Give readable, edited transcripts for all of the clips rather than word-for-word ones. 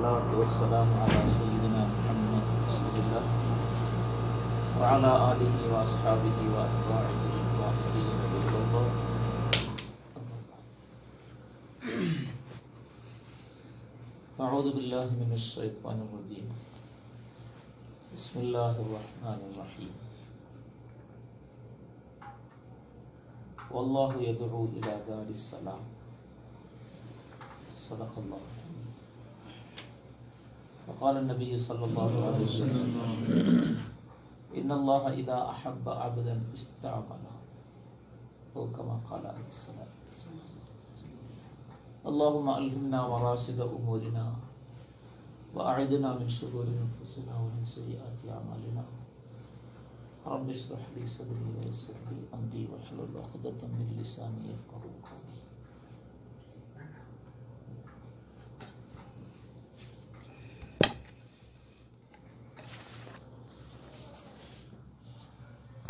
والصلاة والسلام على سيدنا محمد رسول الله وعلى آله وأصحابه وأتباعه الفائزين بالرضا. أعوذ بالله من الشيطان الرجيم. بسم الله الرحمن الرحيم. والله يدعو إلى دار السلام. صدق الله. وقال النبي صلى الله عليه وسلم: إن الله إذا أحب عبدا استعمله، أو كما قال عليه الصلاة والسلام. اللهم ألهمنا مراشد أمورنا وأعذنا من شرور أنفسنا ومن سيئات أعمالنا. رب اشرح لي صدري ويسر لي أمري واحلل عقدة من لساني يفقهوا قولي.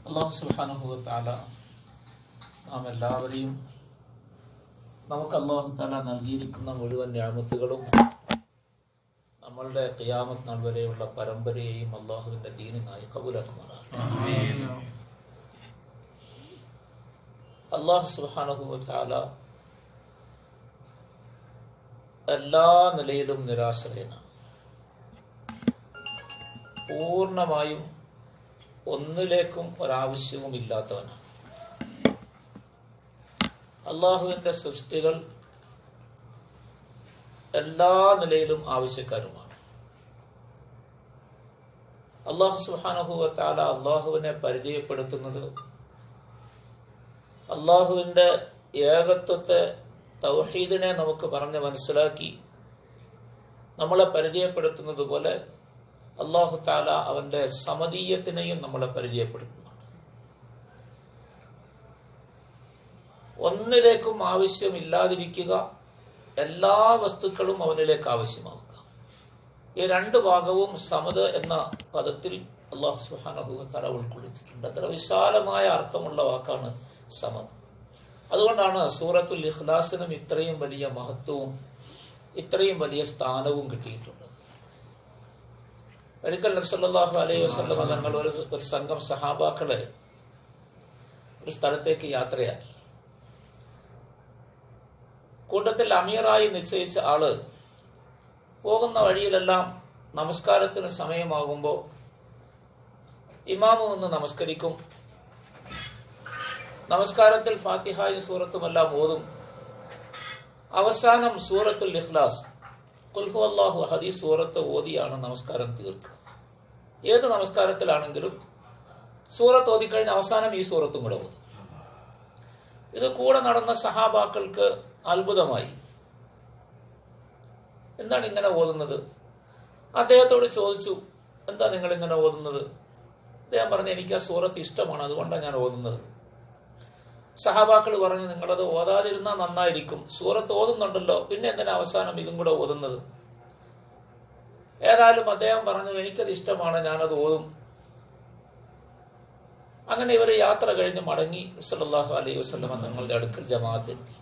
അല്ലാഹു സുബ്ഹാനഹു വ തആല നാം എല്ലാവരെയും നമുക്ക് അല്ലാഹു തആല നൽകിയിരിക്കുന്ന മുഴുവൻ നിഅമത്തുകളും നമ്മളുടെ ഖിയാമത്ത് നാൾ വരെയുള്ള പരമ്പരയെയും അല്ലാഹുവിന്റെ ദീനിനായി കബൂലാക്കുമാറാകട്ടെ. അല്ലാഹു സുബ്ഹാനഹു വ തആല എല്ലാ നിലയിലും നിരാശ്രയനാണ്. പൂർണ്ണമായും ഒന്നിലേക്കും ഒരാവശ്യവും ഇല്ലാത്തവനാണ്. അള്ളാഹുവിന്റെ സൃഷ്ടികൾ എല്ലാ നിലയിലും ആവശ്യക്കാരുമാണ്. അല്ലാഹു സുബ്ഹാനഹു വ തആല അള്ളാഹുവിനെ പരിചയപ്പെടുത്തുന്നത് അള്ളാഹുവിന്റെ ഏകത്വത്തെ, തൗഹീദിനെ നമുക്ക് പറഞ്ഞ് മനസ്സിലാക്കി നമ്മളെ പരിചയപ്പെടുത്തുന്നത് പോലെ അല്ലാഹു തആല അവന്റെ സമദീയത്തിനെയും നമ്മളെ പരിചയപ്പെടുത്തുന്നുണ്ട്. ഒന്നിലേക്കും ആവശ്യമില്ലാതിരിക്കുക, എല്ലാ വസ്തുക്കളും അവനിലേക്ക് ആവശ്യമാവുക. ഈ രണ്ട് ഭാഗവും സമദ് എന്ന പദത്തിൽ അല്ലാഹു സുബ്ഹാനഹു വ തആല ഉൾക്കൊള്ളിച്ചിട്ടുണ്ട്. അത്ര വിശാലമായ അർത്ഥമുള്ള വാക്കാണ് സമദ്. അതുകൊണ്ടാണ് സൂറത്തുൽ ഇഖ്ലാസിനും ഇത്രയും വലിയ മഹത്വവും ഇത്രയും വലിയ സ്ഥാനവും കിട്ടിയിട്ടുള്ളത്. ഒരിക്കൽ നബി സല്ലല്ലാഹു അലൈഹി വസല്ലം തങ്ങൾ ഒരു സംഘം സഹാബാക്കളെ ഒരു സ്ഥലത്തേക്ക് യാത്രയാക്കി. കൂട്ടത്തിൽ അമീറായി നിശ്ചയിച്ച ആള് പോകുന്ന വഴിയിലെല്ലാം നമസ്കാരത്തിന് സമയമാകുമ്പോൾ ഇമാമ് നിന്ന് നമസ്കരിക്കും. നമസ്കാരത്തിൽ ഫാത്തിഹായും സൂറത്തുമെല്ലാം ഓതും. അവസാനം സൂറത്തുൽ ഇഖ്ലാസ്, ഖുൽ ഹുവല്ലാഹു അഹദ് സൂറത്ത് ഓതിയാണ് നമസ്കാരം തീർക്കുക. ഏത് നമസ്കാരത്തിലാണെങ്കിലും സൂറത്ത് ഓതിക്കഴിഞ്ഞ് അവസാനം ഈ സൂറത്തും കൂടെ ഓതും. ഇത് കൂടെ നടന്ന സഹാബാക്കൾക്ക് അത്ഭുതമായി. എന്താണ് ഇങ്ങനെ ഓതുന്നത്? അദ്ദേഹത്തോട് ചോദിച്ചു, എന്താ നിങ്ങൾ ഇങ്ങനെ ഓതുന്നത്? അദ്ദേഹം പറഞ്ഞു, എനിക്ക് ആ സൂറത്ത് ഇഷ്ടമാണ്, അതുകൊണ്ടാണ് ഞാൻ ഓതുന്നത്. സഹാബാക്കൾ പറഞ്ഞു, നിങ്ങളത് ഓതാതിരുന്നാൽ നന്നായിരിക്കും, സൂറത്ത് ഓതുന്നുണ്ടല്ലോ, പിന്നെ എന്തിനാ അവസാനം ഇതും കൂടെ ഓതുന്നത്? ഏതായാലും അദ്ദേഹം പറഞ്ഞു, എനിക്കത് ഇഷ്ടമാണ്, ഞാനത് ഓതും. അങ്ങനെ ഇവർ യാത്ര കഴിഞ്ഞ് മടങ്ങി സല്ലല്ലാഹു അലൈഹി വസല്ലം തങ്ങളുടെ അടുക്കൽ ജമാഅത്തെത്തി.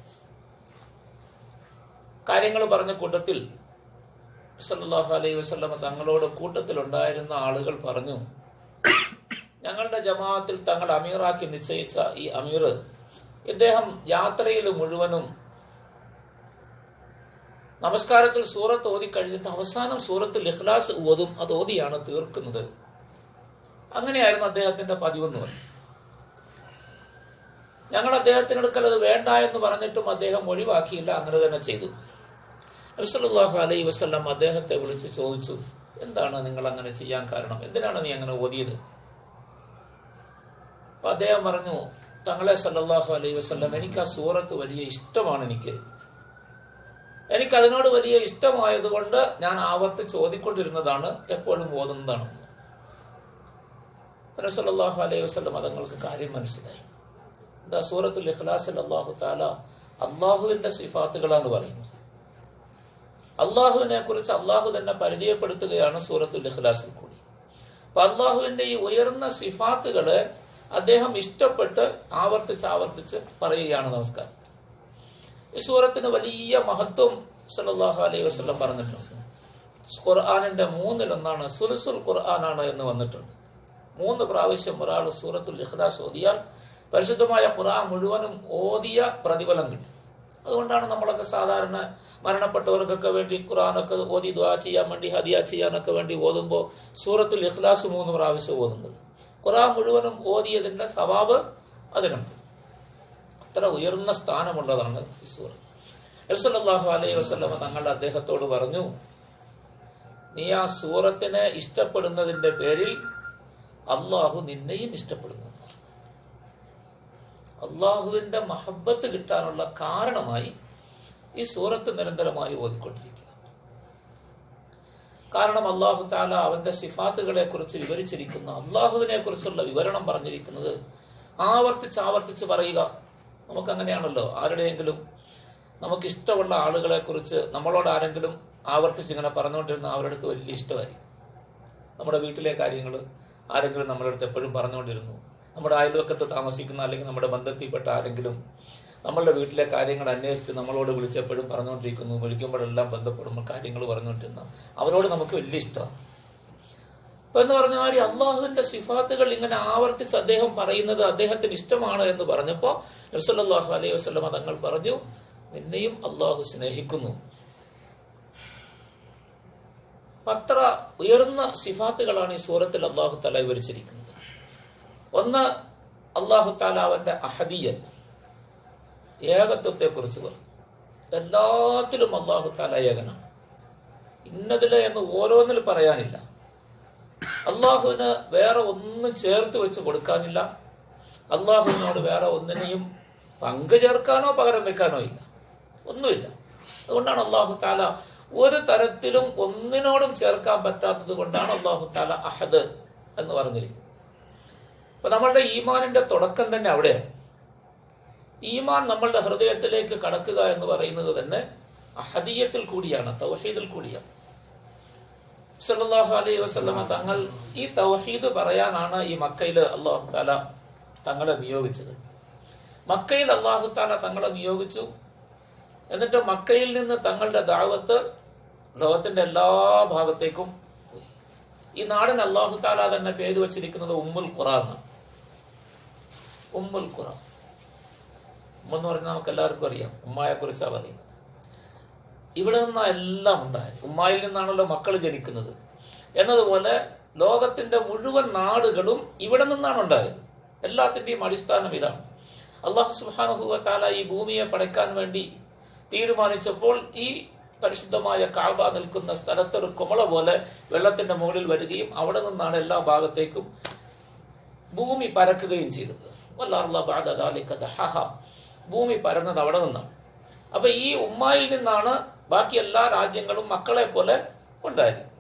കാര്യങ്ങൾ പറഞ്ഞ കൂട്ടത്തിൽ സല്ലല്ലാഹു അലൈഹി വസല്ലം തങ്ങളോട് കൂട്ടത്തിലുണ്ടായിരുന്ന ആളുകൾ പറഞ്ഞു, ഞങ്ങളുടെ ജമാഅത്തിൽ തങ്ങൾ അമീറാക്കി നിശ്ചയിച്ച ഈ അമീർ, ഇദ്ദേഹം യാത്രയിൽ മുഴുവനും നമസ്കാരത്തിൽ സൂറത്ത് ഓതി കഴിഞ്ഞിട്ട് അവസാനം സൂറത്തുൽ ഇഖ്ലാസ് ഓതും, അത് ഓതിയാണ് തീർക്കുന്നത്. അങ്ങനെയായിരുന്നു അദ്ദേഹത്തിന്റെ പതിവെന്ന് പറഞ്ഞു. ഞങ്ങൾ അദ്ദേഹത്തിനടുക്കൽ അത് വേണ്ട എന്ന് പറഞ്ഞിട്ടും അദ്ദേഹം ഒഴിവാക്കിയില്ല, അങ്ങനെ തന്നെ ചെയ്തു. നബി സല്ലല്ലാഹു അലൈഹി വസല്ലം അദ്ദേഹത്തെ വിളിച്ച് ചോദിച്ചു, എന്താണ് നിങ്ങൾ അങ്ങനെ ചെയ്യാൻ കാരണം? എന്തിനാണ് നീ അങ്ങനെ ഓതിയത്? അപ്പൊ അദ്ദേഹം പറഞ്ഞു, തങ്ങളെ സല്ലല്ലാഹു അലൈഹി വസല്ലം, എനിക്ക് ആ സൂറത്ത് വലിയ ഇഷ്ടമാണ്. എനിക്കതിനോട് വലിയ ഇഷ്ടമായതുകൊണ്ട് ഞാൻ ആവർത്തിച്ച് ഓതിക്കൊണ്ടിരുന്നതാണ്, എപ്പോഴും ഓതുന്നതാണ്. നബി സല്ലല്ലാഹു അലൈഹി വസല്ലം തങ്ങൾക്ക് കാര്യം മനസ്സിലായി. എന്താ? സൂറത്തുൽ ഇഖ്ലാസിൽ അല്ലാഹു തആല അള്ളാഹുവിന്റെ സിഫാത്തുകളാണ് പറയുന്നത്. അള്ളാഹുവിനെ കുറിച്ച് അള്ളാഹു തന്നെ പരിചയപ്പെടുത്തുകയാണ് സൂറത്തുൽ ഇഖ്ലാസിൽ കൂടി. അപ്പൊ അള്ളാഹുവിന്റെ ഈ ഉയർന്ന സിഫാത്തുകളെ അദ്ദേഹം ഇഷ്ടപ്പെട്ട് ആവർത്തിച്ച് പറയുകയാണ് നമസ്കാരം. ഈ സൂറത്തിന് വലിയ മഹത്വം സല്ലല്ലാഹു അലൈഹി വസല്ലം പറഞ്ഞിട്ടുണ്ട്. ഖുർആനിന്റെ 3/1 സുലുസുൽ ഖുർആനാണ് എന്ന് വന്നിട്ടുണ്ട്. 3 പ്രാവശ്യം ഒരാൾ സൂറത്തുൽ ഇഖ്ലാസ് ഓതിയാൽ പരിശുദ്ധമായ ഖുർആൻ മുഴുവനും ഓതിയ പ്രതിഫലം കിട്ടും. അതുകൊണ്ടാണ് നമ്മളൊക്കെ സാധാരണ മരണപ്പെട്ടവർക്കൊക്കെ വേണ്ടി ഖുർആനൊക്കെ ഓതി ദുആ ചെയ്യാൻ വേണ്ടി, ഹദിയ ചെയ്യാനൊക്കെ വേണ്ടി ഓതുമ്പോൾ സൂറത്തുൽ ഇഖ്ലാസ് 3 പ്രാവശ്യം ഓതുന്നത്. ഖുർആൻ മുഴുവനും ഓതിയതിന്റെ സവാബ് അതിനുണ്ട്. അത്ര ഉയർന്ന സ്ഥാനമുള്ളതാണ് ഈ സൂറത്ത്. നബി സല്ലല്ലാഹു അലൈഹി വസല്ലം തങ്ങൾ അദ്ദേഹത്തോട് പറഞ്ഞു, നീ ആ സൂറത്തിനെ ഇഷ്ടപ്പെടുന്നതിന്റെ പേരിൽ അള്ളാഹു നിന്നെയും ഇഷ്ടപ്പെടുന്നു. അള്ളാഹുവിന്റെ മഹബത്ത് കിട്ടാനുള്ള കാരണമായി ഈ സൂറത്ത് നിരന്തരമായി ഓതിക്കൊണ്ടിരിക്കുക. കാരണം അള്ളാഹു തആല അവന്റെ സിഫാത്തുകളെ കുറിച്ച് വിവരിച്ചിരിക്കുന്ന, അള്ളാഹുവിനെ കുറിച്ചുള്ള വിവരണം പറഞ്ഞിരിക്കുന്നത് ആവർത്തിച്ച് പറയുക. നമുക്കങ്ങനെയാണല്ലോ, ആരുടെയെങ്കിലും നമുക്കിഷ്ടമുള്ള ആളുകളെ കുറിച്ച് നമ്മളോട് ആരെങ്കിലും ആവർത്തിച്ച് ഇങ്ങനെ പറഞ്ഞുകൊണ്ടിരുന്ന അവരുടെ അടുത്ത് വലിയ ഇഷ്ടമായിരിക്കും. നമ്മുടെ വീട്ടിലെ കാര്യങ്ങൾ ആരെങ്കിലും നമ്മുടെ അടുത്ത് എപ്പോഴും പറഞ്ഞുകൊണ്ടിരുന്നു, നമ്മുടെ അയൽവക്കത്ത് താമസിക്കുന്ന അല്ലെങ്കിൽ നമ്മുടെ ബന്ധത്തിൽപ്പെട്ട ആരെങ്കിലും നമ്മളുടെ വീട്ടിലെ കാര്യങ്ങൾ അന്വേഷിച്ച് നമ്മളോട് വിളിച്ചെപ്പോഴും പറഞ്ഞുകൊണ്ടിരിക്കുന്നു, വിളിക്കുമ്പോഴെല്ലാം ബന്ധപ്പെടുമ്പോൾ കാര്യങ്ങൾ പറഞ്ഞുകൊണ്ടിരുന്ന അവരോട് നമുക്ക് വലിയ ഇഷ്ടമാണ്. അപ്പം എന്ന് പറഞ്ഞ മാതിരി അള്ളാഹുവിന്റെ സിഫാത്തുകൾ ഇങ്ങനെ ആവർത്തിച്ച് അദ്ദേഹം പറയുന്നത് അദ്ദേഹത്തിന് ഇഷ്ടമാണ് എന്ന് പറഞ്ഞപ്പോൾ നബി സല്ലല്ലാഹു അലൈഹി വസല്ലം തങ്ങൾ പറഞ്ഞു, നിന്നെയും അള്ളാഹു സ്നേഹിക്കുന്നു. അത്ര ഉയർന്ന സിഫാത്തുകളാണ് ഈ സൂറത്തിൽ അള്ളാഹു തആല വിവരിച്ചിരിക്കുന്നത്. ഒന്ന്, അള്ളാഹു തആല അവന്റെ അഹദിയ്യത്ത്, ഏകത്വത്തെ കുറിച്ച് പറഞ്ഞു. എല്ലാത്തിലും അള്ളാഹു തആല ഏകനാണ്. ഇന്നതില് എന്ന് ഓരോന്നിൽ പറയാനില്ല. അള്ളാഹുവിന് വേറെ ഒന്നും ചേർത്ത് വെച്ച് കൊടുക്കാനില്ല. അള്ളാഹുവിനോട് വേറെ ഒന്നിനെയും പങ്കു ചേർക്കാനോ പകരം വെക്കാനോ ഇല്ല, ഒന്നുമില്ല. അതുകൊണ്ടാണ് അള്ളാഹു തആല ഒരു തരത്തിലും ഒന്നിനോടും ചേർക്കാൻ പറ്റാത്തത് കൊണ്ടാണ് അള്ളാഹു തആല അഹദ് എന്ന് പറഞ്ഞിരിക്കുന്നത്. അപ്പൊ നമ്മളുടെ ഈമാനിന്റെ തുടക്കം തന്നെ അവിടെയാണ്. ഈമാൻ നമ്മളുടെ ഹൃദയത്തിലേക്ക് കടക്കുക എന്ന് പറയുന്നത് തന്നെ അഹദിയത്തിൽ കൂടിയാണ്, തൗഹീദിൽ കൂടിയാണ്. സല്ലല്ലാഹു അലൈഹി വസല്ലം തങ്ങൾ ഈ തൗഹീദ് പറയാനാണ് ഈ മക്കയിൽ അല്ലാഹു തആല തങ്ങളെ നിയോഗിച്ചത്. മക്കയിൽ അല്ലാഹു തആല തങ്ങളെ നിയോഗിച്ചു. എന്നിട്ട് മക്കയിൽ നിന്ന് തങ്ങളുടെ ദഅവത്ത് ലോകത്തിന്റെ എല്ലാ ഭാഗത്തേക്കും പോയി. ഈ നാടിന് അല്ലാഹു തആല തന്നെ പേര് വച്ചിരിക്കുന്നത് ഉമ്മുൽ ഖുറ എന്നാണ്. ഉമ്മുൽ ഖുറ എന്ന് പറഞ്ഞാൽ നമുക്ക് എല്ലാവർക്കും അറിയാം, ഉമ്മായെ കുറിച്ചാണ് പറയുന്നത്. ഇവിടെ നിന്നാണ് എല്ലാം ഉണ്ടായത്. ഉമ്മായിൽ നിന്നാണല്ലോ മക്കൾ ജനിക്കുന്നത്. എന്നതുപോലെ ലോകത്തിന്റെ മുഴുവൻ നാടുകളും ഇവിടെ നിന്നാണ് ഉണ്ടായത്. എല്ലാത്തിൻ്റെയും അടിസ്ഥാനം ഇതാണ്. അല്ലാഹു സുബ്ഹാനഹു വ തആല ഈ ഭൂമിയെ പടയ്ക്കാൻ വേണ്ടി തീരുമാനിച്ചപ്പോൾ ഈ പരിശുദ്ധമായ കഅബ നിൽക്കുന്ന സ്ഥലത്തൊരു കുമള പോലെ വെള്ളത്തിന്റെ മുകളിൽ വരികയും അവിടെ നിന്നാണ് എല്ലാ ഭാഗത്തേക്കും ഭൂമി പരക്കുകയും ചെയ്തത്. വല്ലർള ബഅദ ദാലിക ദഹഹ, ഭൂമി പരന്നത് അവിടെ നിന്നാണ്. അപ്പൊ ഈ ഉമ്മായിൽ നിന്നാണ് ബാക്കി എല്ലാ രാജ്യങ്ങളും മക്കളെ പോലെ ഉണ്ടായിരിക്കും.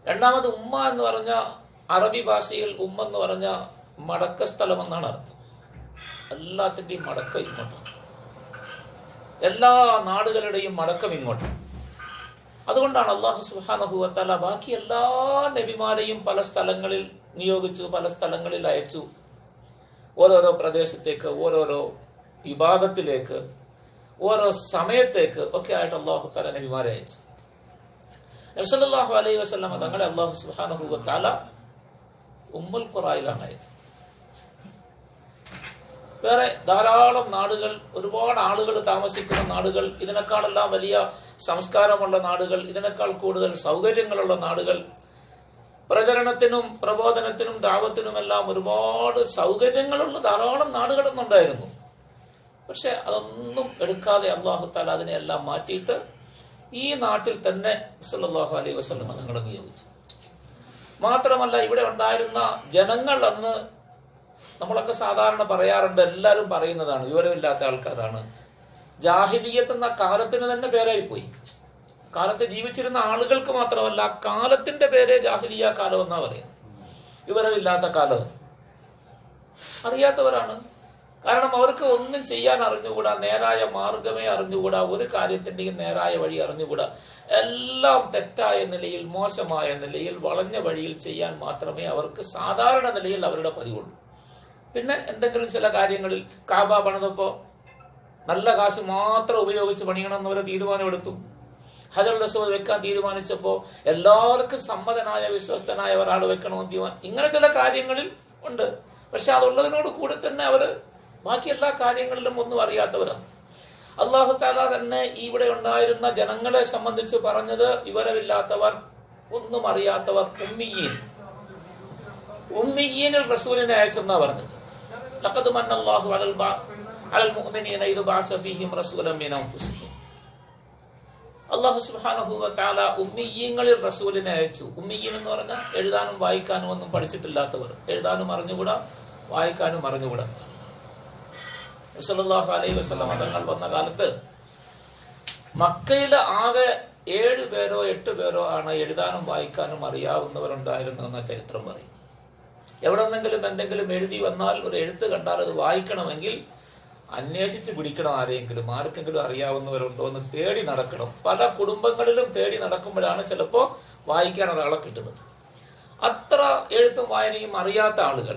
രണ്ടാമത് ഉമ്മ എന്ന് പറഞ്ഞ അറബി ഭാഷയിൽ ഉമ്മ എന്ന് പറഞ്ഞ മടക്ക സ്ഥലം എന്നാണ് അർത്ഥം. എല്ലാത്തിൻ്റെയും മടക്കം ഇങ്ങോട്ടാണ്. എല്ലാ നാടുകളുടെയും മടക്കം ഇങ്ങോട്ടാണ്. അതുകൊണ്ടാണ് അല്ലാഹു സുബ്ഹാനഹു വ തആല ബാക്കി എല്ലാ നബിമാരെയും പല സ്ഥലങ്ങളിൽ നിയോഗിച്ചു, പല സ്ഥലങ്ങളിൽ അയച്ചു. ഓരോരോ പ്രദേശത്തേക്ക്, ഓരോരോ വിഭാഗത്തിലേക്ക്, ഓരോ സമയത്തേക്ക് ഒക്കെ ആയിട്ട് അല്ലാഹു തആല നബിമാരെ അയച്ചു. നബി സല്ലല്ലാഹു അലൈഹി വസല്ലം തങ്ങളെ അല്ലാഹു സുബ്ഹാനഹു വ തആല ഉമ്മുൽ ഖുറയിലാണ് അയച്ചത്. വേറെ ധാരാളം നാടുകൾ, ഒരുപാട് ആളുകൾ താമസിക്കുന്ന നാടുകൾ, ഇതിനേക്കാളെല്ലാം വലിയ സംസ്കാരമുള്ള നാടുകൾ, ഇതിനേക്കാൾ കൂടുതൽ സൗകര്യങ്ങളുള്ള നാടുകൾ, പ്രചരണത്തിനും പ്രബോധനത്തിനും ദാവത്തിനുമെല്ലാം ഒരുപാട് സൗകര്യങ്ങളുള്ള ധാരാളം നാടുകളൊന്നുണ്ടായിരുന്നു. പക്ഷെ അതൊന്നും എടുക്കാതെ അല്ലാഹു തആല അതിനെല്ലാം മാറ്റിയിട്ട് ഈ നാട്ടിൽ തന്നെ സല്ലല്ലാഹു അലൈഹി വസല്ലം തങ്ങളെ നിയോഗിച്ചു. മാത്രമല്ല ഇവിടെ ഉണ്ടായിരുന്ന ജനങ്ങൾ അന്ന് നമ്മളൊക്കെ സാധാരണ പറയാറുണ്ട്, എല്ലാവരും പറയുന്നതാണ്, വിവരമില്ലാത്ത ആൾക്കാരാണ്. ജാഹിലിയ്യത്ത് എന്ന കാലത്തിന് തന്നെ പേരായിപ്പോയി. കാലത്ത് ജീവിച്ചിരുന്ന ആളുകൾക്ക് മാത്രമല്ല, കാലത്തിന്റെ പേരെ ജാഹിലിയ്യ കാലം എന്നാ പറയുന്നത്. വിവരമില്ലാത്ത കാലം, അറിയാത്തവരാണ്. കാരണം അവർക്ക് ഒന്നും ചെയ്യാൻ അറിഞ്ഞുകൂടാ, നേരായ മാർഗമേ അറിഞ്ഞുകൂടാ, ഒരു കാര്യത്തിന്റെയും നേരായ വഴി അറിഞ്ഞുകൂടാ. എല്ലാം തെറ്റായ നിലയിൽ, മോശമായ നിലയിൽ, വളഞ്ഞ വഴിയിൽ ചെയ്യാൻ മാത്രമേ അവർക്ക് സാധാരണ നിലയിൽ അവരുടെ പതിവുള്ളൂ. പിന്നെ എന്തെങ്കിലും ചില കാര്യങ്ങളിൽ കാബ പണിതപ്പോൾ നല്ല കാശ് മാത്രം ഉപയോഗിച്ച് പണിയണമെന്ന് അവരെ തീരുമാനമെടുത്തു. ഹജറുൽ അസ്വദ് വെക്കാൻ തീരുമാനിച്ചപ്പോൾ എല്ലാവർക്കും സമ്മതനായ വിശ്വസ്തനായ ഒരാൾ വെക്കണമെന്ന് തീരുമാനം. ഇങ്ങനെ ചില കാര്യങ്ങളിൽ ഉണ്ട്. പക്ഷെ അതുള്ളതിനോട് കൂടി തന്നെ അവർ ബാക്കി എല്ലാ കാര്യങ്ങളിലും ഒന്നും അറിയാത്തവരാണ്. അല്ലാഹു തആല തന്നെ ഇവിടെ ഉണ്ടായിരുന്ന ജനങ്ങളെ സംബന്ധിച്ച് പറഞ്ഞത് വിവരമില്ലാത്തവർ, ഒന്നും അറിയാത്തവർ, ഉമ്മീയീനിൽ റസൂലിനെ അയച്ചെന്നാ പറഞ്ഞത്. ലഖദ് മന്നല്ലാഹു അലൽ മുഅ്മിനീന ഇദ് ബഅസ ഫീഹിം റസൂലൻ മിൻ അൻഫുസിഹിം. അല്ലാഹു സുബ്ഹാനഹു വ തആല ഉമ്മീയീങ്ങളിൽ റസൂലിനെ അയച്ചു. ഉമ്മീയീൻ എന്ന് പറഞ്ഞാൽ എഴുതാനും വായിക്കാനും ഒന്നും പഠിച്ചിട്ടില്ലാത്തവർ, എഴുതാനും അറിഞ്ഞുകൂടാ വായിക്കാനും അറിഞ്ഞുകൂടാ. നബി സല്ലല്ലാഹു അലൈഹി വസല്ലം തങ്ങൾ വന്ന കാലത്ത് മക്കയിൽ ആകെ 7 പേരോ 8 പേരോ ആണ് എഴുതാനും വായിക്കാനും അറിയാവുന്നവരുണ്ടായിരുന്നു എന്ന ചരിത്രം പറയും. എവിടെന്നെങ്കിലും എന്തെങ്കിലും എഴുതി വന്നാൽ, ഒരു എഴുത്ത് കണ്ടാൽ അത് വായിക്കണമെങ്കിൽ അന്വേഷിച്ച് പിടിക്കണം. ആർക്കെങ്കിലും അറിയാവുന്നവരുണ്ടോ എന്ന് തേടി നടക്കണം. പല കുടുംബങ്ങളിലും തേടി നടക്കുമ്പോഴാണ് ചിലപ്പോൾ വായിക്കാൻ ഒരാളെ കിട്ടുന്നത്. അത്ര എഴുത്തും വായനയും അറിയാത്ത ആളുകൾ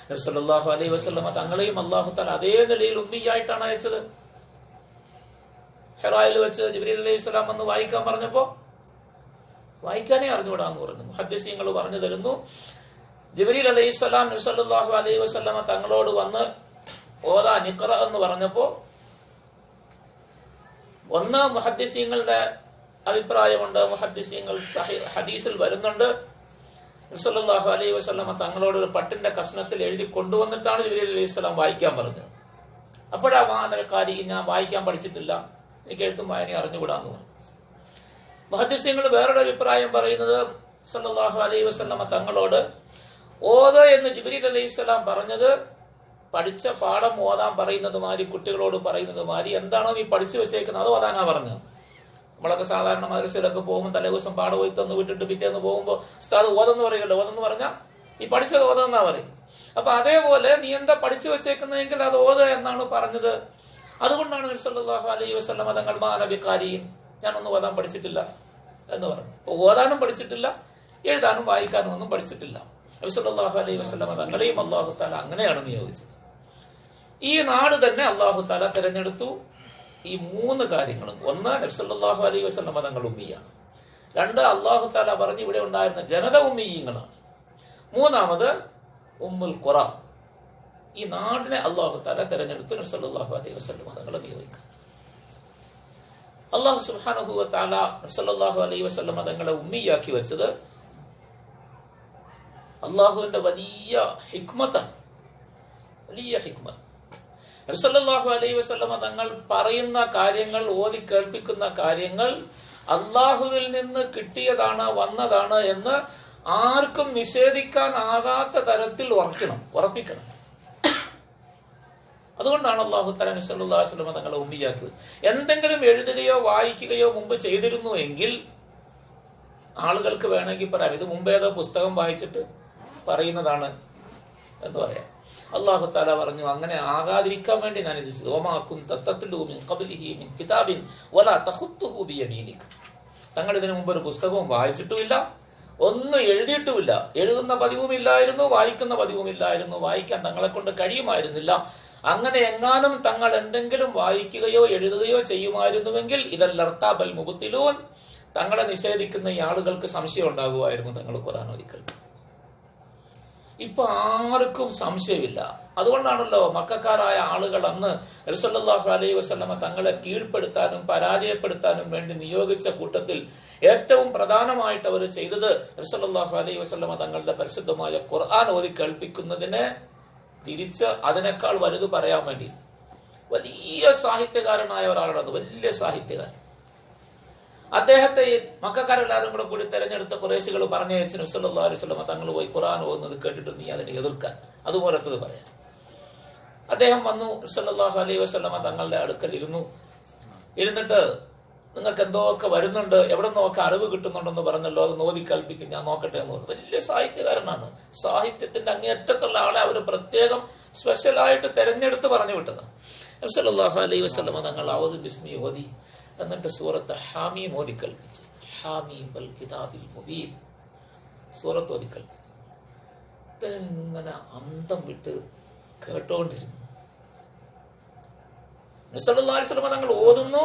നബി സല്ലല്ലാഹു അലൈഹി വസല്ലമ തങ്ങളെയും അല്ലാഹു തആല അതേ നിലയിൽ ഉമ്മിയായിട്ടാണ് അയച്ചത്. ഹിറായിൽ വെച്ച് ജിബ്രീൽ അലൈഹിസ്സലാം വന്ന് വായിക്കാൻ പറഞ്ഞപ്പോൾ വായിക്കാനേ അറിഞ്ഞുകൂടാന്ന് പറഞ്ഞു. മുഹദ്ദിസീങ്ങൾ പറഞ്ഞു തരുന്നു, ജിബ്രീൽ അലൈഹിസ്സലാം നബി സല്ലല്ലാഹു അലൈഹി വസല്ലമ തങ്ങളോട് വന്ന് ഓതാ നിഖ്റ എന്ന് പറഞ്ഞപ്പോൾ ഒന്ന് മുഹദ്ദിസീങ്ങളുടെ അഭിപ്രായമുണ്ട്, മുഹദ്ദിസീങ്ങൾ ഹദീസിൽ വരുന്നുണ്ട്, നബി സല്ലല്ലാഹു അലൈഹി വസല്ലമ തങ്ങളോട് ഒരു പട്ടിന്റെ കഷ്ണത്തിൽ എഴുതി കൊണ്ടുവന്നിട്ടാണ് ജിബ്രീൽ അലൈഹിസ്സലാം വായിക്കാൻ പറഞ്ഞത്. അപ്പോഴാ വാനക്കാരി ഞാൻ വായിക്കാൻ പഠിച്ചിട്ടില്ല, എനിക്ക് എഴുത്തും വായനയും അറിഞ്ഞുകൂടാന്ന് പറഞ്ഞു. മുഹദ്ദിസീങ്ങൾ വേറൊരു അഭിപ്രായം പറയുന്നത്, സല്ലല്ലാഹു അലൈഹി വസല്ലമ തങ്ങളോട് ഓത് എന്ന് ജിബ്രീൽ അലൈഹിസ്സലാം പറഞ്ഞത് പഠിച്ച പാഠം ഓതാൻ പറയുന്നത് മാതിരി, കുട്ടികളോട് പറയുന്നത് മാതിരി എന്താണോ നീ പഠിച്ചു വെച്ചേക്കുന്നത് അത് ഓതാനാ പറഞ്ഞത്. നമ്മളൊക്കെ സാധാരണ മദ്രസയിലൊക്കെ പോകുമ്പോൾ തലേദിവസം പാഠം പോയി തന്നു വിട്ടിട്ട് പിറ്റേന്ന് പോകുമ്പോൾ ഉസ്താദ് ഓതെന്ന് പറയുമല്ലോ. ഓതെന്ന് പറഞ്ഞാൽ ഈ പഠിച്ചത് ഓതെന്നാ പറയും. അപ്പൊ അതേപോലെ നീ എന്താ പഠിച്ചു വെച്ചേക്കുന്നതെങ്കിൽ അത് ഓത് എന്നാണ് പറഞ്ഞത്. അതുകൊണ്ടാണ് നബി സല്ലല്ലാഹു അലൈഹി വസല്ലമ തങ്ങൾ മാനബിക്കാരിയും ഞാനൊന്നും ഓതാൻ പഠിച്ചിട്ടില്ല എന്ന് പറഞ്ഞു. അപ്പൊ ഓതാനും പഠിച്ചിട്ടില്ല, എഴുതാനും വായിക്കാനും ഒന്നും പഠിച്ചിട്ടില്ല. നബി സല്ലല്ലാഹു അലൈഹി വസല്ലമ തങ്ങളെയും അല്ലാഹു തആല അങ്ങനെയാണ് നിയോഗിച്ചത്. ഈ നാട് തന്നെ അല്ലാഹു തആല തിരഞ്ഞെടുത്തു. ഈ 3 കാര്യങ്ങളും, ഒന്ന് നബി സല്ലല്ലാഹു അലൈഹി വസല്ലമ തങ്ങൾ ഉമ്മിയാണ്, 2 അല്ലാഹു തആല പറഞ്ഞു ഇവിടെ ഉണ്ടായിരുന്ന ജനത ഉമ്മിയീങ്ങളാണ്, 3ാമത് ഉമ്മുൽ ഖുറ. ഈ നാടിനെ അല്ലാഹു തആല തിരഞ്ഞെടുത്തു നബി സല്ലല്ലാഹു അലൈഹി വസല്ലമ തങ്ങളെ നിയോഗിക്കാൻ. അല്ലാഹു സുബ്ഹാനഹു വ തആല നബി സല്ലല്ലാഹു അലൈഹി വസല്ലമ തങ്ങളെ ഉമ്മിയാക്കി വെച്ചത് അള്ളാഹുവിന്റെ വലിയ ഹിക്മത്താണ്, വലിയ ഹിക്മത്ത്. നബി സല്ലല്ലാഹു അലൈഹി വസല്ലമ തങ്ങൾ പറയുന്ന കാര്യങ്ങൾ, ഓതി കേൾപ്പിക്കുന്ന കാര്യങ്ങൾ അള്ളാഹുവിൽ നിന്ന് കിട്ടിയതാണ്, വന്നതാണ് എന്ന് ആർക്കും നിഷേധിക്കാനാകാത്ത തരത്തിൽ ഉറപ്പിക്കണം. അതുകൊണ്ടാണ് അല്ലാഹു തആല നബി സല്ലല്ലാഹു അലൈഹി വസല്ലമ തങ്ങളെ ഉമ്മിയാക്കിയത്. എന്തെങ്കിലും എഴുതുകയോ വായിക്കുകയോ മുമ്പ് ചെയ്തിരുന്നു എങ്കിൽ ആളുകൾക്ക് വേണമെങ്കിൽ പറയാം ഇത് മുമ്പേതോ പുസ്തകം വായിച്ചിട്ട് പറയുന്നതാണ് എന്ന് പറയാം. അല്ലാഹു തആല പറഞ്ഞു അങ്ങനെ ആകാതിരിക്കാൻ വേണ്ടി ഞാൻ ഇത് ചെയ്തു. വമാ കുൻത തത്ലൂ മിൻ ഖബ്ലിഹി മിൻ കിതാബിൻ വലാ തഖുത്തുഹു ബിയമീനിക. തങ്ങൾ ഇതിനു മുമ്പ് ഒരു പുസ്തകവും വായിച്ചിട്ടുമില്ല, ഒന്നും എഴുതിയിട്ടുമില്ല. എഴുതുന്ന പതിവുമില്ലായിരുന്നു, വായിക്കുന്ന പതിവുമില്ലായിരുന്നു, വായിക്കാൻ തങ്ങളെ കൊണ്ട് കഴിയുമായിരുന്നില്ല. അങ്ങനെ എങ്ങാനും തങ്ങൾ എന്തെങ്കിലും വായിക്കുകയോ എഴുതുകയോ ചെയ്യുമായിരുന്നുവെങ്കിൽ ഇദല്ലർതാബൽ മുബ്തിലൂൻ, തങ്ങളെ നിഷേധിക്കുന്ന ഈ ആളുകൾക്ക് സംശയം ഉണ്ടാകുമായിരുന്നു തങ്ങൾ ഖുർആൻ ഓതി കേൾപ്പിക്കും. ഇപ്പൊ ആർക്കും സംശയമില്ല. അതുകൊണ്ടാണല്ലോ മക്കക്കാരായ ആളുകൾ അന്ന് നബി സല്ലല്ലാഹു അലൈഹി വസല്ലമ തങ്ങളെ കീഴ്പ്പെടുത്താനും പരാജയപ്പെടുത്താനും വേണ്ടി നിയോഗിച്ച കൂട്ടത്തിൽ ഏറ്റവും പ്രധാനമായിട്ട് അവർ ചെയ്തത് നബി സല്ലല്ലാഹു അലൈഹി വസല്ലമ തങ്ങളുടെ പരിശുദ്ധമായ ഖുർആൻ ഓതി കേൾപ്പിക്കുന്നതിനെ തിരിച്ച് അതിനേക്കാൾ വലുത് പറയാൻ വേണ്ടി വലിയ സാഹിത്യകാരനായ ഒരാളാണ്, വലിയ സാഹിത്യകാരൻ. അദ്ദേഹത്തെ മക്കക്കാരെല്ലാവരും കൂടി തെരഞ്ഞെടുത്ത ഖുറൈശികൾ പറഞ്ഞയച്ചു നബി സല്ലല്ലാഹു അലൈഹി വസല്ലമ തങ്ങൾ പോയി ഖുർആൻ ഓതുന്നത് കേട്ടിട്ട് നീ അതിനെ എതിർക്കാൻ, അതുപോലത്തത് പറയാം. അദ്ദേഹം വന്നു നബി സല്ലല്ലാഹു അലൈഹി വസല്ലമ തങ്ങളുടെ അടുക്കൽ ഇരുന്നിട്ട് നിങ്ങൾക്ക് എന്തൊക്കെ വരുന്നുണ്ട്, എവിടെ നിന്നൊക്കെ അറിവ് കിട്ടുന്നുണ്ടെന്ന് പറഞ്ഞല്ലോ, അത് ഓതി കേൾപ്പിക്കും, ഞാൻ നോക്കട്ടെ എന്ന് പറഞ്ഞു. വലിയ സാഹിത്യകാരനാണ്, സാഹിത്യത്തിന്റെ അങ്ങേയറ്റത്തുള്ള ആളെ അവർ പ്രത്യേകം സ്പെഷ്യലായിട്ട് തെരഞ്ഞെടുത്ത് പറഞ്ഞു വിട്ടതാണ്. നബി സല്ലല്ലാഹു അലൈഹി വസല്ലമ തങ്ങൾ ഔദു ബിസ്മി ഓതി, എന്നിട്ട് സൂറത്ത് ഹാമീം ഓതി കൽപ്പിച്ചു. ഹാമീം വൽ കിതാബിൽ മുബീൻ സൂറത്ത് ഓതി കൽപ്പിച്ചു. ഇങ്ങനെ അന്തം വിട്ട് കേട്ടോണ്ടിരുന്നു. നബി സല്ലല്ലാഹു അലൈഹി വസല്ലം തങ്ങൾ ഓതുന്നു,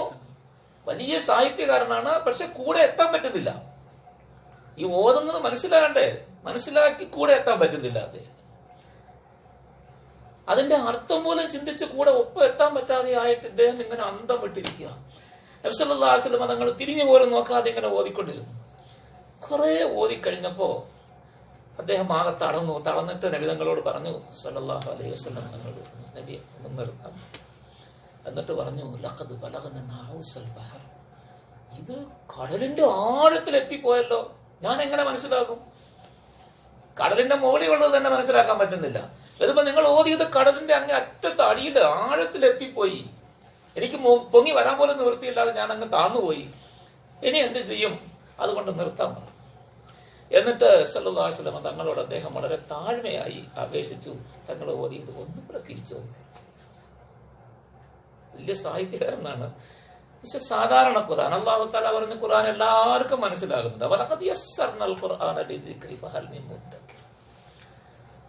വലിയ സാഹിത്യകാരനാണ്, പക്ഷെ കൂടെ എത്താൻ പറ്റുന്നില്ല. ഈ ഓതുന്നത് മനസ്സിലാകണ്ടേ, മനസ്സിലാക്കി കൂടെ എത്താൻ പറ്റുന്നില്ല അദ്ദേഹം. അതിന്റെ അർത്ഥം പോലും ചിന്തിച്ച് കൂടെ ഒപ്പം എത്താൻ പറ്റാതെ ആയിട്ട് ഇദ്ദേഹം ഇങ്ങനെ അന്തം വിട്ടിരിക്കുക. നബി സല്ലല്ലാഹു അലൈഹി വസല്ലം തങ്ങൾ തിരിഞ്ഞു പോലും നോക്കാതെ ഇങ്ങനെ ഓതിക്കൊണ്ടിരുന്നു. കുറെ ഓതിക്കഴിഞ്ഞപ്പോ അദ്ദേഹം ആകെ തളർന്നിട്ട് നബി തങ്ങളോട് പറഞ്ഞു, സല്ലല്ലാഹു അലൈഹി വസല്ലം തങ്ങൾ, നബി ഒന്ന് നിർത്താം. എന്നിട്ട് പറഞ്ഞു, ലഖദ് ബലഗന നഊസൽ ബഹർ, ഇത് കടലിന്റെ ആഴത്തിലെത്തിപ്പോയല്ലോ, ഞാൻ എങ്ങനെ മനസ്സിലാക്കും? കടലിന്റെ മുകളിലുള്ളത് തന്നെ മനസ്സിലാക്കാൻ പറ്റുന്നില്ല. ഇതിപ്പോ നിങ്ങൾ ഓതിയത് കടലിന്റെ അങ്ങ് അറ്റത്ത് അടിയിൽ ആഴത്തിലെത്തിപ്പോയി, എനിക്ക് പൊങ്ങി വരാൻ പോലും നിവൃത്തിയില്ലാതെ ഞാൻ അങ്ങ് താന്നുപോയി, ഇനി എന്ത് ചെയ്യും? അതുകൊണ്ട് നിർത്താൻ പറഞ്ഞു. എന്നിട്ട് സല്ലല്ലാഹു അലൈഹി വസല്ലം തങ്ങളോട് അദ്ദേഹം വളരെ താഴ്മയായി അപേക്ഷിച്ചു, തങ്ങൾ ഓതിയത് ഒന്നും കൂടെ തിരിച്ചു ഓതി. വലിയ സാഹിത്യകാരനാണ്. പക്ഷെ സാധാരണ ഖുർആൻ അല്ലാഹു തആല പറഞ്ഞ ഖുർആൻ എല്ലാവർക്കും മനസ്സിലാകുന്നുണ്ട്. വലഖദ് യസ്സർനൽ ഖുർആന ലിദിക്രി ഫഹൽ മിൻ മുദ്ദക്കിർ.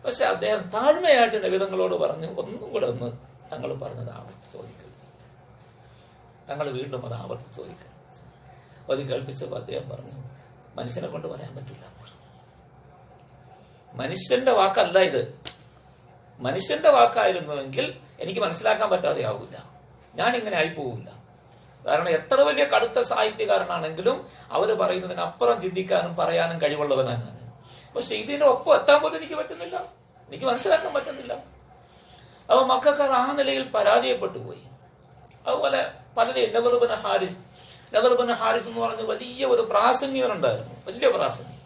പക്ഷെ അദ്ദേഹം താഴ്മയായിട്ട് നബി തങ്ങളോട് പറഞ്ഞു, ഒന്നും കൂടെ ഒന്ന് തങ്ങൾ പറഞ്ഞത് ആവർത്തി ചോദിക്കണം. തങ്ങൾ വീണ്ടും അത് ആവർത്തി ചോദിക്കണം. അത് കേൾപ്പിച്ചപ്പോൾ അദ്ദേഹം പറഞ്ഞു, മനുഷ്യനെ കൊണ്ട് പറയാൻ പറ്റില്ല. മനുഷ്യന്റെ വാക്കല്ല ഇത്. മനുഷ്യന്റെ വാക്കായിരുന്നുവെങ്കിൽ എനിക്ക് മനസ്സിലാക്കാൻ പറ്റാതെ ആവില്ല, ഞാൻ ഇങ്ങനെ ആയിപ്പോവില്ല. കാരണം എത്ര വലിയ കടുത്ത സാഹിത്യകാരനാണെങ്കിലും അവര് പറയുന്നതിനപ്പുറം ചിന്തിക്കാനും പറയാനും കഴിവുള്ളവനാണ് ഞാൻ. പക്ഷെ ഇതിനൊപ്പം എത്താൻ പോലും എനിക്ക് പറ്റുന്നില്ല, എനിക്ക് മനസ്സിലാക്കാൻ പറ്റുന്നില്ല. അപ്പൊ മക്കക്കാർ ആ നിലയിൽ പരാജയപ്പെട്ടു പോയി. അതുപോലെ പലരെയും നദർ ഇബ്നു ഹാരിസ് എന്ന് പറഞ്ഞ് വലിയ ഒരു പ്രാസംഗികനുണ്ടായിരുന്നു, വലിയ പ്രാസംഗികൻ,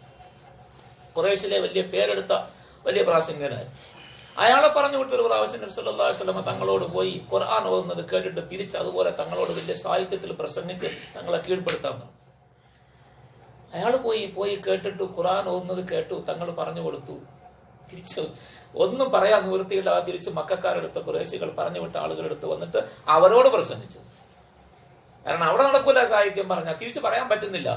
ഖുറൈശിലെ വലിയ പേരെടുത്ത വലിയ പ്രാസംഗികനായിരുന്നു. അയാളെ പറഞ്ഞു വിട്ടൊരു പ്രാവശ്യം നബി സല്ലല്ലാഹു അലൈഹി വസല്ലം തങ്ങളോട് പോയി ഖുർആൻ ഓതുന്നത് കേട്ടിട്ട് തിരിച്ച് അതുപോലെ തങ്ങളോട് വലിയ സാഹിത്യത്തിൽ പ്രസംഗിച്ച് തങ്ങളെ കീഴ്പ്പെടുത്താൻ പറഞ്ഞു. അയാൾ പോയി കേട്ടിട്ട് ഖുർആൻ ഓതുന്നത് കേട്ടു, തങ്ങൾ പറഞ്ഞു കൊടുത്തു. തിരിച്ച് ഒന്നും പറയാൻ നിവൃത്തിയില്ലാതെ തിരിച്ച് മക്കക്കാരെടുത്ത് ഖുറൈശികൾ പറഞ്ഞു വിട്ട ആളുകളെടുത്ത് വന്നിട്ട് അവരോട് പ്രസംഗിച്ചു. കാരണം അവിടെ നടക്കൂല സാഹിത്യം പറഞ്ഞാൽ, തിരിച്ചു പറയാൻ പറ്റുന്നില്ല.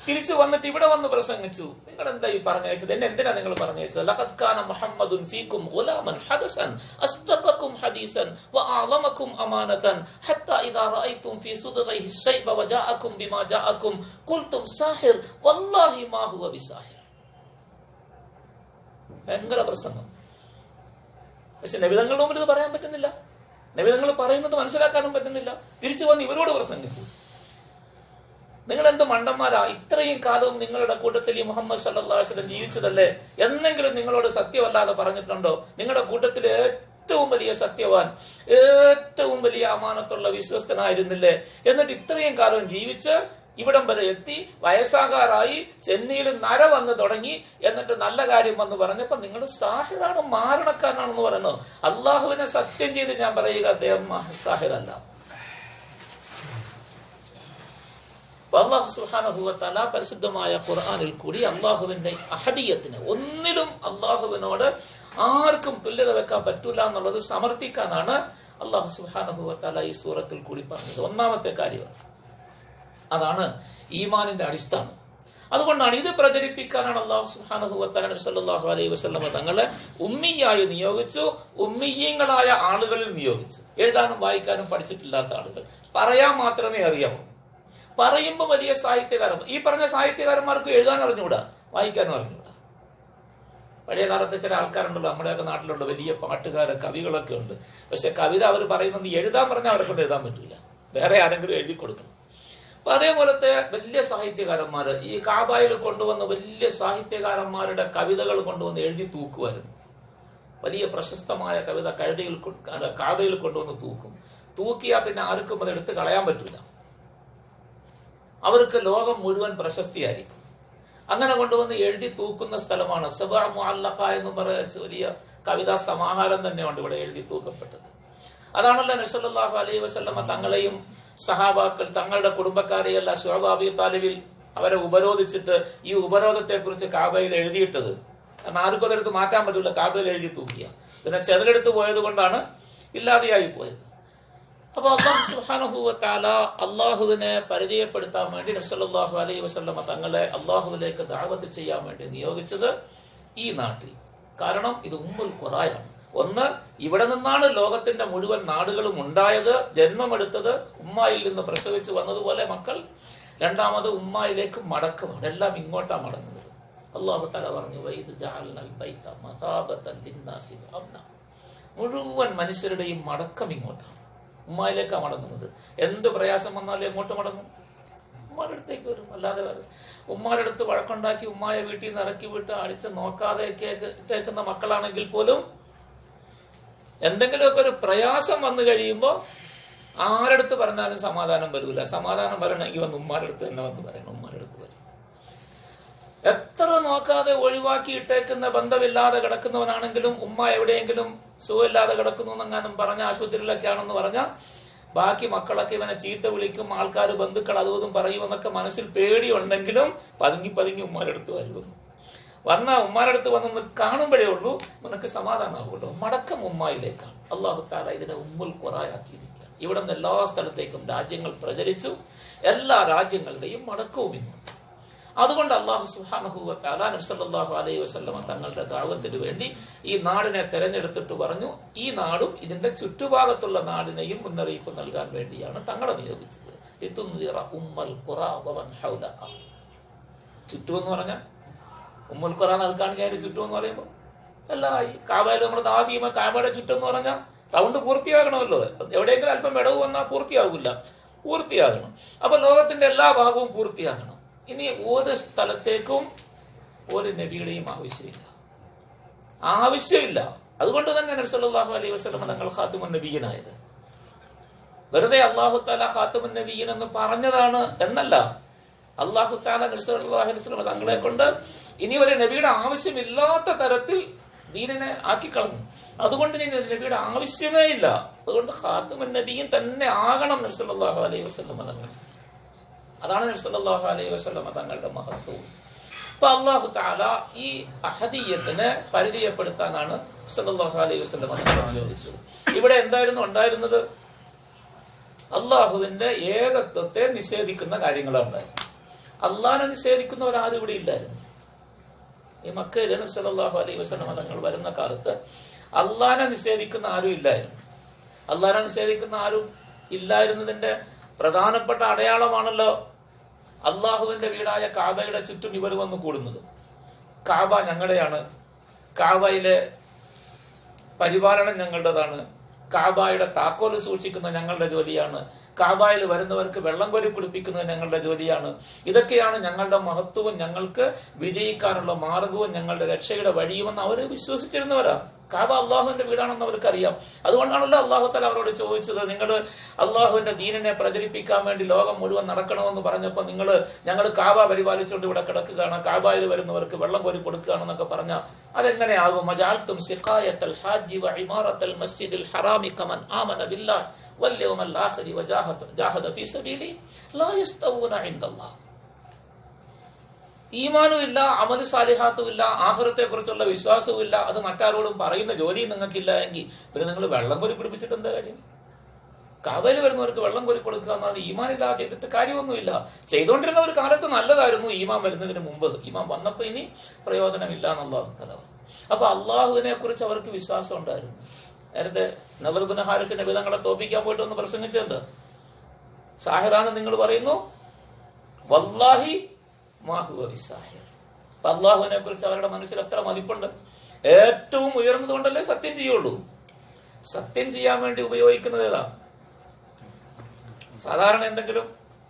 തിരിച്ചു വന്നിട്ട് ഇവിടെ വന്ന് പ്രസംഗിച്ചു. നിങ്ങൾ എന്താ ഈ പറഞ്ഞയച്ചത്? എന്നെ എന്തിനാ നിങ്ങൾ പറഞ്ഞയച്ചത്? ലഖദ് കാന മുഹമ്മദുൻ ഫീകും ഗുലാമൻ ഹദസൻ അസ്തഖകും ഹദീസൻ വഅഅലമകും അമാനതൻ ഹത്താ ഇദാ റഅയ്തും ഫീ സുദ്ഗിഹി ശൈബ വജാഅകും ബിമാ ജാഅകും ഖുൽതും സാഹിർ വല്ലാഹി മാ ഹുവ ബിസാഹിർ. ഭയങ്കര പ്രസംഗം. പക്ഷെ നബി തങ്ങളുടെ മുമ്പിൽ ഇത് പറയാൻ പറ്റുന്നില്ല, നബി തങ്ങൾ പറയുന്നത് മനസ്സിലാക്കാനും പറ്റുന്നില്ല. തിരിച്ചു വന്ന് ഇവരോട് പ്രസംഗിച്ചു. നിങ്ങൾ എന്ത് മണ്ടന്മാരാ, ഇത്രയും കാലവും നിങ്ങളുടെ കൂട്ടത്തിൽ ഈ മുഹമ്മദ് സല്ലല്ലാഹു അലൈഹി വസല്ലം ജീവിച്ചതല്ലേ, എന്നെങ്കിലും നിങ്ങളോട് സത്യമല്ലാതെ പറഞ്ഞിട്ടുണ്ടോ? നിങ്ങളുടെ കൂട്ടത്തിൽ ഏറ്റവും വലിയ സത്യവാൻ, ഏറ്റവും വലിയ അമാനത്തുള്ള വിശ്വസ്തനായിരുന്നില്ലേ? എന്നിട്ട് ഇത്രയും കാലം ജീവിച്ച് ഇവിടം വരെ എത്തി, വയസ്സാകാറായി, ചെന്നൈയിൽ നര വന്ന് തുടങ്ങി, എന്നിട്ട് നല്ല കാര്യം വന്ന് പറഞ്ഞപ്പോ നിങ്ങൾ സാഹിറാണ്, മാരണക്കാരനാണെന്ന് പറയുന്നു. അള്ളാഹുവിനെ സത്യം ചെയ്ത് ഞാൻ പറയുക, അദ്ദേഹം സാഹിറല്ല. അല്ലാഹു സുബ്ഹാനഹു വ തആല പരിശുദ്ധമായ ഖുർആനിൽ കൂടി അള്ളാഹുവിന്റെ അഹദിയത്തിന്, ഒന്നിലും അള്ളാഹുവിനോട് ആർക്കും തുല്യത വെക്കാൻ പറ്റൂല എന്നുള്ളത് സമർത്ഥിക്കാനാണ് അല്ലാഹു സുബ്ഹാനഹു വ തആല ഈ സൂറത്തിൽ കൂടി പറഞ്ഞത്. ഒന്നാമത്തെ കാര്യം അതാണ് ഈമാനിന്റെ അടിസ്ഥാനം. അതുകൊണ്ടാണ് ഇത് പ്രചരിപ്പിക്കാനാണ് അല്ലാഹു സുബ്ഹാനഹു വ തആല നബി സല്ലല്ലാഹു അലൈഹി വസല്ലം തങ്ങളെ ഉമ്മിയായി നിയോഗിച്ചു, ഉമ്മിയീങ്ങളായ ആളുകളിൽ നിയോഗിച്ചു. എഴുതാനും വായിക്കാനും പഠിച്ചിട്ടില്ലാത്ത ആളുകൾ, പറയാൻ മാത്രമേ അറിയാവൂ. പറയുമ്പോൾ വലിയ സാഹിത്യകാരൻ, ഈ പറഞ്ഞ സാഹിത്യകാരന്മാർക്ക് എഴുതാൻ അറിഞ്ഞുകൂടാ, വായിക്കാനും അറിഞ്ഞുകൂടാ. പഴയ കാലത്തെ ചില ആൾക്കാരുണ്ടല്ലോ, നമ്മുടെയൊക്കെ നാട്ടിലുണ്ട്, വലിയ പാട്ടുകാരൻ, കവികളൊക്കെ ഉണ്ട്. പക്ഷെ കവിത അവർ പറയുന്നത് എഴുതാൻ പറഞ്ഞാൽ അവരെ കൊണ്ട് എഴുതാൻ പറ്റില്ല, വേറെ ആരെങ്കിലും എഴുതി കൊടുക്കണം. അപ്പൊ അതേപോലത്തെ വലിയ സാഹിത്യകാരന്മാര് ഈ കാബയിൽ കൊണ്ടുവന്ന് വലിയ സാഹിത്യകാരന്മാരുടെ കവിതകൾ കൊണ്ടുവന്ന് എഴുതി തൂക്കുമായിരുന്നു. വലിയ പ്രശസ്തമായ കവിത കാബയിൽ കൊണ്ടുവന്ന് തൂക്കും. തൂക്കിയാൽ പിന്നെ ആർക്കും അത് എടുത്ത് കളയാൻ പറ്റില്ല, അവർക്ക് ലോകം മുഴുവൻ പ്രശസ്തിയായിരിക്കും. അങ്ങനെ കൊണ്ടുവന്ന് എഴുതി തൂക്കുന്ന സ്ഥലമാണ് സബഅ മുഅല്ലഖ എന്ന് പറയുന്ന വലിയ കവിതാ സമാഹാരം തന്നെയുണ്ട് ഇവിടെ എഴുതി തൂക്കപ്പെട്ടത്. അതാണല്ലോ നബി സല്ലല്ലാഹു അലൈഹി വസല്ലമ തങ്ങളെയും സഹാബാക്കൾ തങ്ങളുടെ കുടുംബക്കാരെയല്ല ശുഅബ അബീ താലിബിൽ അവരെ ഉപരോധിച്ചിട്ട് ഈ ഉപരോധത്തെ കുറിച്ച് കാബയിൽ എഴുതിയിട്ടത്. കാരണം ആർക്കും അതെടുത്ത് മാറ്റാൻ പറ്റില്ല, കാബയിൽ എഴുതി തൂക്കിയ. പിന്നെ ചെതലെടുത്ത് പോയത് കൊണ്ടാണ് ഇല്ലാതെയായി പോയത്. അപ്പൊ അല്ലാഹു സുബ്ഹാനഹു വ തആല അള്ളാഹുവിനെ പരിചയപ്പെടുത്താൻ വേണ്ടി നബി സല്ലല്ലാഹു അലൈഹി വസല്ലമ തങ്ങളെ അള്ളാഹുവിലേക്ക് ദഅവത്ത് ചെയ്യാൻ വേണ്ടി നിയോഗിച്ചത് ഈ നാട്ടിൽ. കാരണം ഇത് ഉമ്മുൽ ഖുറായാണ്. ഒന്ന്, ഇവിടെ നിന്നാണ് ലോകത്തിന്റെ മുഴുവൻ നാടുകളും ഉണ്ടായത്, ജന്മമെടുത്തത്, ഉമ്മായിൽ നിന്ന് പ്രസവിച്ചു വന്നതുപോലെ മക്കൾ. രണ്ടാമത് ഉമ്മായിലേക്ക് മടക്കമാണ്, എല്ലാം ഇങ്ങോട്ടാണ് മടങ്ങുന്നത്. അല്ലാഹു തആല പറഞ്ഞു, വൈദ് ജഅൽനൽ ബൈത മഹാബതൻ ലിന്നാസി വഅംന. മുഴുവൻ മനുഷ്യരുടെയും മടക്കം ഇങ്ങോട്ടാണ്, ഉമ്മായിലേക്കാണ് മടങ്ങുന്നത്. എന്ത് പ്രയാസം വന്നാലും എങ്ങോട്ട് മടങ്ങും? ഉമ്മാരുടെ അടുത്തേക്ക് വരും. അല്ലാതെ വരും ഉമ്മാരുടെ അടുത്ത് വഴക്കുണ്ടാക്കി ഉമ്മായെ വീട്ടിൽ നിന്ന് ഇറക്കി വിട്ട് അടിച്ച് നോക്കാതെ കേൾക്കുന്ന മക്കളാണെങ്കിൽ പോലും എന്തെങ്കിലുമൊക്കെ ഒരു പ്രയാസം വന്നു കഴിയുമ്പോൾ ആരടുത്ത് പറഞ്ഞാലും സമാധാനം വരില്ല. സമാധാനം വരണമെങ്കിൽ വന്ന് ഉമ്മാരുടെ അടുത്ത് തന്നെ വന്ന് പറയണം. ഉമ്മാരുടെ അടുത്ത് വരും. എത്ര നോക്കാതെ ഒഴിവാക്കി ഇട്ടേക്കുന്ന ബന്ധമില്ലാതെ കിടക്കുന്നവനാണെങ്കിലും ഉമ്മ എവിടെയെങ്കിലും സുഖമില്ലാതെ കിടക്കുന്നു എന്നെങ്ങാനും പറഞ്ഞ ആശുപത്രിയിലൊക്കെ ആണെന്ന് പറഞ്ഞാൽ ബാക്കി മക്കളൊക്കെ ഇവനെ ചീത്ത വിളിക്കും, ആൾക്കാർ ബന്ധുക്കൾ അതും പറയുമെന്നൊക്കെ മനസ്സിൽ പേടിയുണ്ടെങ്കിലും പതുങ്ങി പതുങ്ങി ഉമ്മാരുടെ അടുത്ത് വരുമെന്ന് വന്ന ഉമ്മാരുടെ അടുത്ത് വന്നൊന്ന് കാണുമ്പോഴേ ഉള്ളൂ നിനക്ക് സമാധാനമാവുള്ളൂ. മടക്കം ഉമ്മായിലേക്കാണ്. അല്ലാഹു തആല ഇതിനെ ഉമ്മുൽ ഖുറായാക്കിയിരിക്കുകയാണ്. ഇവിടെ നിന്ന് എല്ലാ സ്ഥലത്തേക്കും രാജ്യങ്ങൾ പ്രചരിച്ചു. എല്ലാ രാജ്യങ്ങളുടെയും മടക്കവും ഇങ്ങോട്ട്. അതുകൊണ്ട് അല്ലാഹു സുബ്ഹാനഹു വ തആല നബി സല്ലല്ലാഹു അലൈഹി വസല്ലം തങ്ങളുടെ ദഅവത്തിന് വേണ്ടി ഈ നാടിനെ തെരഞ്ഞെടുത്തിട്ട് പറഞ്ഞു, ഈ നാടും ഇതിന്റെ ചുറ്റുഭാഗത്തുള്ള നാടിനെയും മുന്നറിയിപ്പ് നൽകാൻ വേണ്ടിയാണ് തങ്ങളെ നിയോഗിച്ചത്. ലിതുൻദിറ ഉമ്മൽ ഖുറാ വമൻ ഹൗലഹ. ചുറ്റു എന്ന് പറഞ്ഞാൽ ഉമ്മുൽ ഖുറാ നൽകാണെങ്കിൽ അതിന്റെ ചുറ്റു എന്ന് പറയുമ്പോൾ എല്ലാ ഈ കാബയിൽ നമ്മൾ ദാവീമ കാബയുടെ ചുറ്റെന്ന് പറഞ്ഞാൽ റൗണ്ട് പൂർത്തിയാകണമല്ലോ. എവിടെയെങ്കിലും അല്പം വിടവ് വന്നാൽ പൂർത്തിയാകില്ല, പൂർത്തിയാകണം. അപ്പൊ ലോകത്തിന്റെ എല്ലാ ഭാഗവും പൂർത്തിയാകണം. ഇനി ഒരു സ്ഥലത്തേക്കും ഒരു നബിയുടെയും ആവശ്യമില്ല. അതുകൊണ്ട് തന്നെ നബി സല്ലല്ലാഹു അലൈഹി വസല്ലം തങ്ങൾ ഖാതിമുൻ നബിയ്യനായത്. വെറുതെ അല്ലാഹു തആല ഖാതിമുൻ നബിയ്യൻ എന്ന് പറഞ്ഞതാണ് എന്നല്ല. അല്ലാഹു തആല നബി സല്ലല്ലാഹു അലൈഹി വസല്ലം തങ്ങളെ കൊണ്ട് ഇനി ഒരു നബിയുടെ ആവശ്യമില്ലാത്ത തരത്തിൽ ദീനിനെ ആക്കിക്കളഞ്ഞു. അതുകൊണ്ട് ഇനി നബിയുടെ ആവശ്യമേ ഇല്ല. അതുകൊണ്ട് ഖാതിമുൻ നബിയ്യൻ തന്നെ ആകണം നബി സല്ലല്ലാഹു അലൈഹി വസല്ലം തങ്ങൾ. അതാണ് നബി സല്ലല്ലാഹു അലൈഹി വസല്ലം തങ്ങളുടെ മഹത്വം. അപ്പൊ അല്ലാഹു തആല ഈ അഹദിയ്യത്തിനെ പരിചയപ്പെടുത്താനാണ് സല്ലല്ലാഹു അലൈഹി വസല്ലം തങ്ങളെ നിയോഗിച്ചത്. ഇവിടെ എന്തായിരുന്നു ഉണ്ടായിരുന്നത്? അള്ളാഹുവിന്റെ ഏകത്വത്തെ നിഷേധിക്കുന്ന കാര്യങ്ങളാണ് ഉണ്ടായിരുന്നത്. അള്ളാഹിനെ നിഷേധിക്കുന്നവരാരും ഇവിടെ ഇല്ലായിരുന്നു. ഈ മക്കയിൽ നബി സല്ലല്ലാഹു അലൈഹി വസല്ലം തങ്ങൾ വരുന്ന കാലത്ത് അള്ളാഹിനെ നിഷേധിക്കുന്ന ആരും ഇല്ലായിരുന്നു. അള്ളാഹിനെ നിഷേധിക്കുന്ന ആരും ഇല്ലായിരുന്നതിന്റെ പ്രധാനപ്പെട്ട അടയാളമാണല്ലോ അള്ളാഹുവിന്റെ വീടായ കാബയുടെ ചുറ്റും ഇവർ വന്ന് കൂടുന്നത്. കാബ ഞങ്ങളുടെയാണ്, കാബയിലെ പരിപാലനം ഞങ്ങളുടേതാണ്, കാബായുടെ താക്കോല് സൂക്ഷിക്കുന്ന ഞങ്ങളുടെ ജോലിയാണ്, കാബായിൽ വരുന്നവർക്ക് വെള്ളം കോരി കുടിപ്പിക്കുന്നത് ഞങ്ങളുടെ ജോലിയാണ്. ഇതൊക്കെയാണ് ഞങ്ങളുടെ മഹത്വവും ഞങ്ങൾക്ക് വിജയിക്കാനുള്ള മാർഗവും ഞങ്ങളുടെ രക്ഷയുടെ വഴിയുമെന്ന് അവർ വിശ്വസിച്ചിരുന്നവരാ. കാബ അള്ളാഹുവിന്റെ വീടാണെന്ന് അവർക്കറിയാം. അതുകൊണ്ടാണല്ലോ അള്ളാഹു തആല അവരോട് ചോദിച്ചത്, നിങ്ങൾ അള്ളാഹുവിന്റെ ദീനിനെ പ്രചരിപ്പിക്കാൻ വേണ്ടി ലോകം മുഴുവൻ നടക്കണമെന്ന് പറഞ്ഞപ്പോൾ ഞങ്ങൾ കാബ പരിപാലിച്ചുകൊണ്ട് ഇവിടെ കിടക്കുകയാണ്, കാബായിൽ വരുന്നവർക്ക് വെള്ളം കോരി കൊടുക്കുകയാണെന്നൊക്കെ പറഞ്ഞാൽ അതെങ്ങനെയാകും? മജഅൽതും സിഖായത്തൽ ഹാജി വഇമാറത്തൽ മസ്ജിദിൽ ഹറാമി കമൻ ആമന ബില്ലാഹി വൽ യൗമൽ ആഖിരി വജാഹദ ഫീ സബീലി ലാ യസ്തവൂന ഇൻദല്ലാഹ്. ഈമാനും ഇല്ല, അമൽ സാലിഹാത്തും ഇല്ല, ആഖിറത്തെ കുറിച്ചുള്ള വിശ്വാസവും ഇല്ല, അത് മറ്റാരോടും പറയുന്ന ജോലിയും നിങ്ങൾക്കില്ല എങ്കിൽ പിന്നെ നിങ്ങൾ വെള്ളം കോരി കുടിപ്പിച്ചിട്ട് എന്താ കാര്യം? കാബയിൽ വരുന്നവർക്ക് വെള്ളം കോരി കൊടുക്കുക എന്നാൽ ഈമാനില്ല ചെയ്തിട്ട് കാര്യമൊന്നുമില്ല. ചെയ്തുകൊണ്ടിരുന്ന ഒരു കാലത്ത് നല്ലതായിരുന്നു ഈമാൻ വരുന്നതിന് മുമ്പ്. ഈമാൻ വന്നപ്പോൾ ഇനി പ്രയോജനമില്ല എന്നുള്ളതാണ് കഥ. അപ്പൊ അള്ളാഹുവിനെ കുറിച്ച് അവർക്ക് വിശ്വാസം ഉണ്ടായിരുന്നു. നേരത്തെ നദർ ഇബ്നു ഹാരിസിന്റെ വിധങ്ങളെ തോപ്പിക്കാൻ പോയിട്ട് ഒന്ന് പ്രസംഗിച്ചത് സാഹിറാന്ന് നിങ്ങൾ പറയുന്നു, വല്ലാഹി മാഹുവ ബിസാഹിർ. അപ്പൊ അള്ളാഹുവിനെ കുറിച്ച് അവരുടെ മനസ്സിൽ എത്ര മതിപ്പുണ്ട്. ഏറ്റവും ഉയർന്നത് കൊണ്ടല്ലേ സത്യം ചെയ്യുള്ളൂ. സത്യം ചെയ്യാൻ വേണ്ടി ഉപയോഗിക്കുന്നത് ഏതാ? സാധാരണ എന്തെങ്കിലും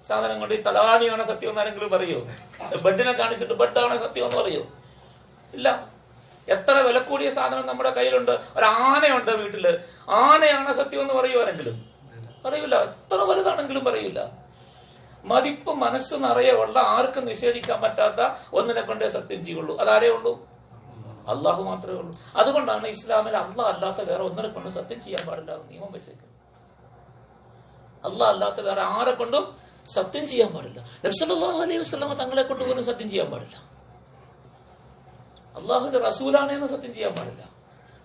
സാധനം കൊണ്ട് ഈ തലവാണിയാണ് സത്യം എന്നാരെങ്കിലും പറയോ? ബെഡിനെ കാണിച്ചിട്ട് ബെഡാണ് സത്യം എന്ന് പറയോ? ഇല്ല. എത്ര വില കൂടിയ സാധനം നമ്മുടെ കയ്യിലുണ്ട്, ഒരാനയുണ്ട് വീട്ടില്, ആനയാണ് സത്യം എന്ന് പറയുവാരെങ്കിലും പറയൂല. എത്ര വലുതാണെങ്കിലും പറയൂല. മതിപ്പ് മനസ്സ് നിറയെ ഉള്ള, ആർക്കും നിഷേധിക്കാൻ പറ്റാത്ത ഒന്നിനെ കൊണ്ടേ സത്യം ചെയ്യുള്ളൂ. അതാരേ ഉള്ളൂ? അള്ളാഹു മാത്രമേ ഉള്ളൂ. അതുകൊണ്ടാണ് ഇസ്ലാമിൽ അള്ളാഹ് അല്ലാത്ത വേറെ ഒന്നിനെ കൊണ്ട് സത്യം ചെയ്യാൻ പാടില്ല നിയമം വെച്ചേക്കുന്നത്. അള്ളാഹ് അല്ലാത്ത വേറെ ആരെ കൊണ്ടും സത്യം ചെയ്യാൻ പാടില്ല. നബി സല്ലല്ലാഹു അലൈഹി വസല്ലം തങ്ങളെ കൊണ്ട് പോലും സത്യം ചെയ്യാൻ പാടില്ല. അള്ളാഹുവിന്റെ റസൂലാണെന്ന് സത്യം ചെയ്യാൻ പാടില്ല.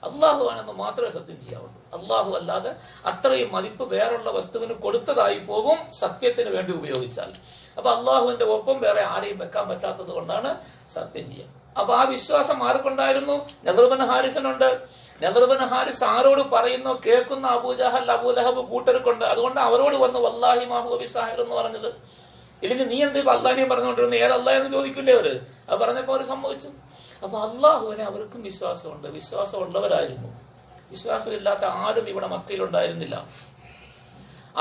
അള്ളാഹു ആണെന്ന് മാത്രമേ സത്യം ചെയ്യാവുള്ളൂ. അള്ളാഹു അല്ലാതെ അത്രയും മതിപ്പ് വേറുള്ള വസ്തുവിന് കൊടുത്തതായി പോകും സത്യത്തിന് വേണ്ടി ഉപയോഗിച്ചാൽ. അപ്പൊ അള്ളാഹുവിന്റെ ഒപ്പം വേറെ ആരെയും വെക്കാൻ പറ്റാത്തത് കൊണ്ടാണ് സത്യം ചെയ്യാൻ. അപ്പൊ ആ വിശ്വാസം ആർക്കുണ്ടായിരുന്നു? നദർ ഇബ്നു ഹാരിസിനുണ്ട്. നളർ ഇബ്നു ഹാരിസ് ആരോട് പറയുന്നു? കേൾക്കുന്ന അബൂജഹൽ അബൂലഹബ് കൂട്ടർക്കുണ്ട്. അതുകൊണ്ട് അവരോട് വന്നു വല്ലാഹി മാ ഹുവ ബിസാഹിർ എന്ന് പറഞ്ഞത്. ഇല്ലെങ്കിൽ നീ എന്ത് അള്ളാഹിനെയും പറഞ്ഞുകൊണ്ടിരുന്നു, ഏത് അള്ളാഹ് എന്ന് ചോദിക്കില്ലേ അവര്? അത് പറഞ്ഞപ്പോ അവര് സമ്മതിച്ചു. അപ്പൊ അള്ളാഹുവിനെ അവർക്കും വിശ്വാസമുണ്ട്, വിശ്വാസമുള്ളവരായിരുന്നു. വിശ്വാസമില്ലാത്ത ആരും ഇവിടെ മക്കയിലുണ്ടായിരുന്നില്ല.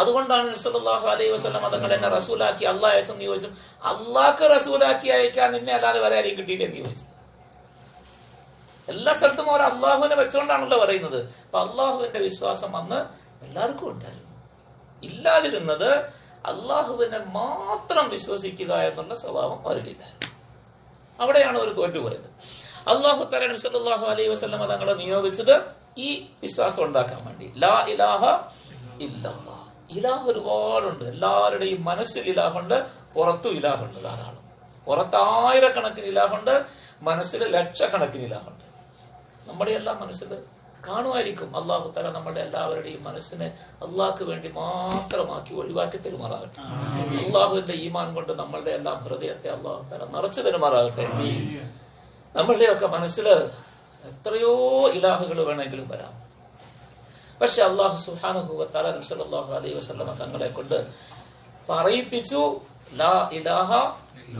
അതുകൊണ്ടാണ് നബി സല്ലല്ലാഹു അലൈഹി വസല്ലം തങ്ങൾ എന്നെ റസൂലാക്കി അള്ളാഹ് അയച്ചെന്ന് ചോദിച്ചു. അള്ളാഹ്ക്ക് റസൂലാക്കി അയക്കാൻ നിന്നെ അല്ലാതെ വേറെ ആരെയും കിട്ടിയില്ലെന്ന് ചോദിച്ചത്. എല്ലാ സ്ഥലത്തും അവർ അള്ളാഹുവിനെ വെച്ചുകൊണ്ടാണല്ലോ പറയുന്നത്. അപ്പൊ അള്ളാഹുവിന്റെ വിശ്വാസം അന്ന് എല്ലാവർക്കും ഉണ്ടായിരുന്നു. ഇല്ലാതിരുന്നത് അള്ളാഹുവിനെ മാത്രം വിശ്വസിക്കുക എന്നുള്ള സ്വഭാവം അവരിലില്ലായിരുന്നു. അവിടെയാണ് അവർ തോറ്റുപോയത്. അള്ളാഹു തആല നബി സല്ലല്ലാഹു അലൈഹി വസല്ലം തങ്ങളെ നിയോഗിച്ചത് ഈ വിശ്വാസം ഉണ്ടാക്കാൻ വേണ്ടി. ലാ ഇലാഹ ഇല്ലല്ലാഹ്. ഇലാഹ് ഒരുപാടുണ്ട്. എല്ലാവരുടെയും മനസ്സിൽ ഇലാഹുണ്ട്, പുറത്തും ഇലാഹുണ്ട് ധാരാളം. പുറത്ത് ആയിരക്കണക്കിന് ഇലാഹുണ്ട്, മനസ്സിൽ ലക്ഷക്കണക്കിന് ഇലാഹുണ്ട്. നമ്മുടെ എല്ലാം മനസ്സിൽ കാണുമായിരിക്കും. അള്ളാഹു തആല നമ്മുടെ എല്ലാവരുടെയും മനസ്സിനെ അള്ളാഹ്ക്ക് വേണ്ടി മാത്രമാക്കി ഒഴിവാക്കി തരുമാറാകട്ടെ. അള്ളാഹുവിന്റെ ഈമാൻ കൊണ്ട് നമ്മളുടെ എല്ലാം ഹൃദയത്തെ അള്ളാഹു തആല നിറച്ചു തരുമാറാകട്ടെ. നമ്മളുടെയൊക്കെ മനസ്സിൽ എത്രയോ ഇലാഹുകൾ വേണമെങ്കിലും വരാം. പക്ഷെ അള്ളാഹു സുബ്ഹാനഹു വ തആല നബി സല്ലല്ലാഹു അലൈഹി വസല്ലം തങ്ങളെ കൊണ്ട് പറയിപ്പിച്ചു ലാ ഇലാഹ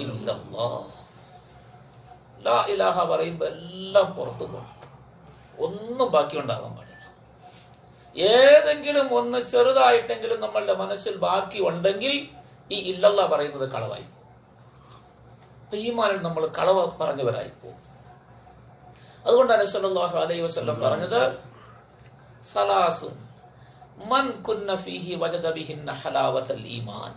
ഇല്ലല്ലാഹ്. ലാ ഇലാഹ പറയുമ്പോൾ എല്ലാം പുറത്തു പോകും, ഒന്നും ബാക്കി ഉണ്ടാകാൻ പാടില്ല. ഏതെങ്കിലും ഒന്ന് ചെറുതായിട്ടെങ്കിലും നമ്മളുടെ മനസ്സിൽ ബാക്കി ഉണ്ടെങ്കിൽ ഈ ഇല്ലല്ലാഹ് പറയുന്നത് കളവായി. ഈമാനിൽ നമ്മൾ കളവ് പറഞ്ഞവരായി പോകും. അതുകൊണ്ടാണ് നബി സല്ലല്ലാഹു അലൈഹി വസല്ലം പറഞ്ഞത് സലാസുൻ മൻ കുന്ന ഫീഹി വജദ ബിഹിന്ന ഹലാവത്തൽ ഈമാൻ.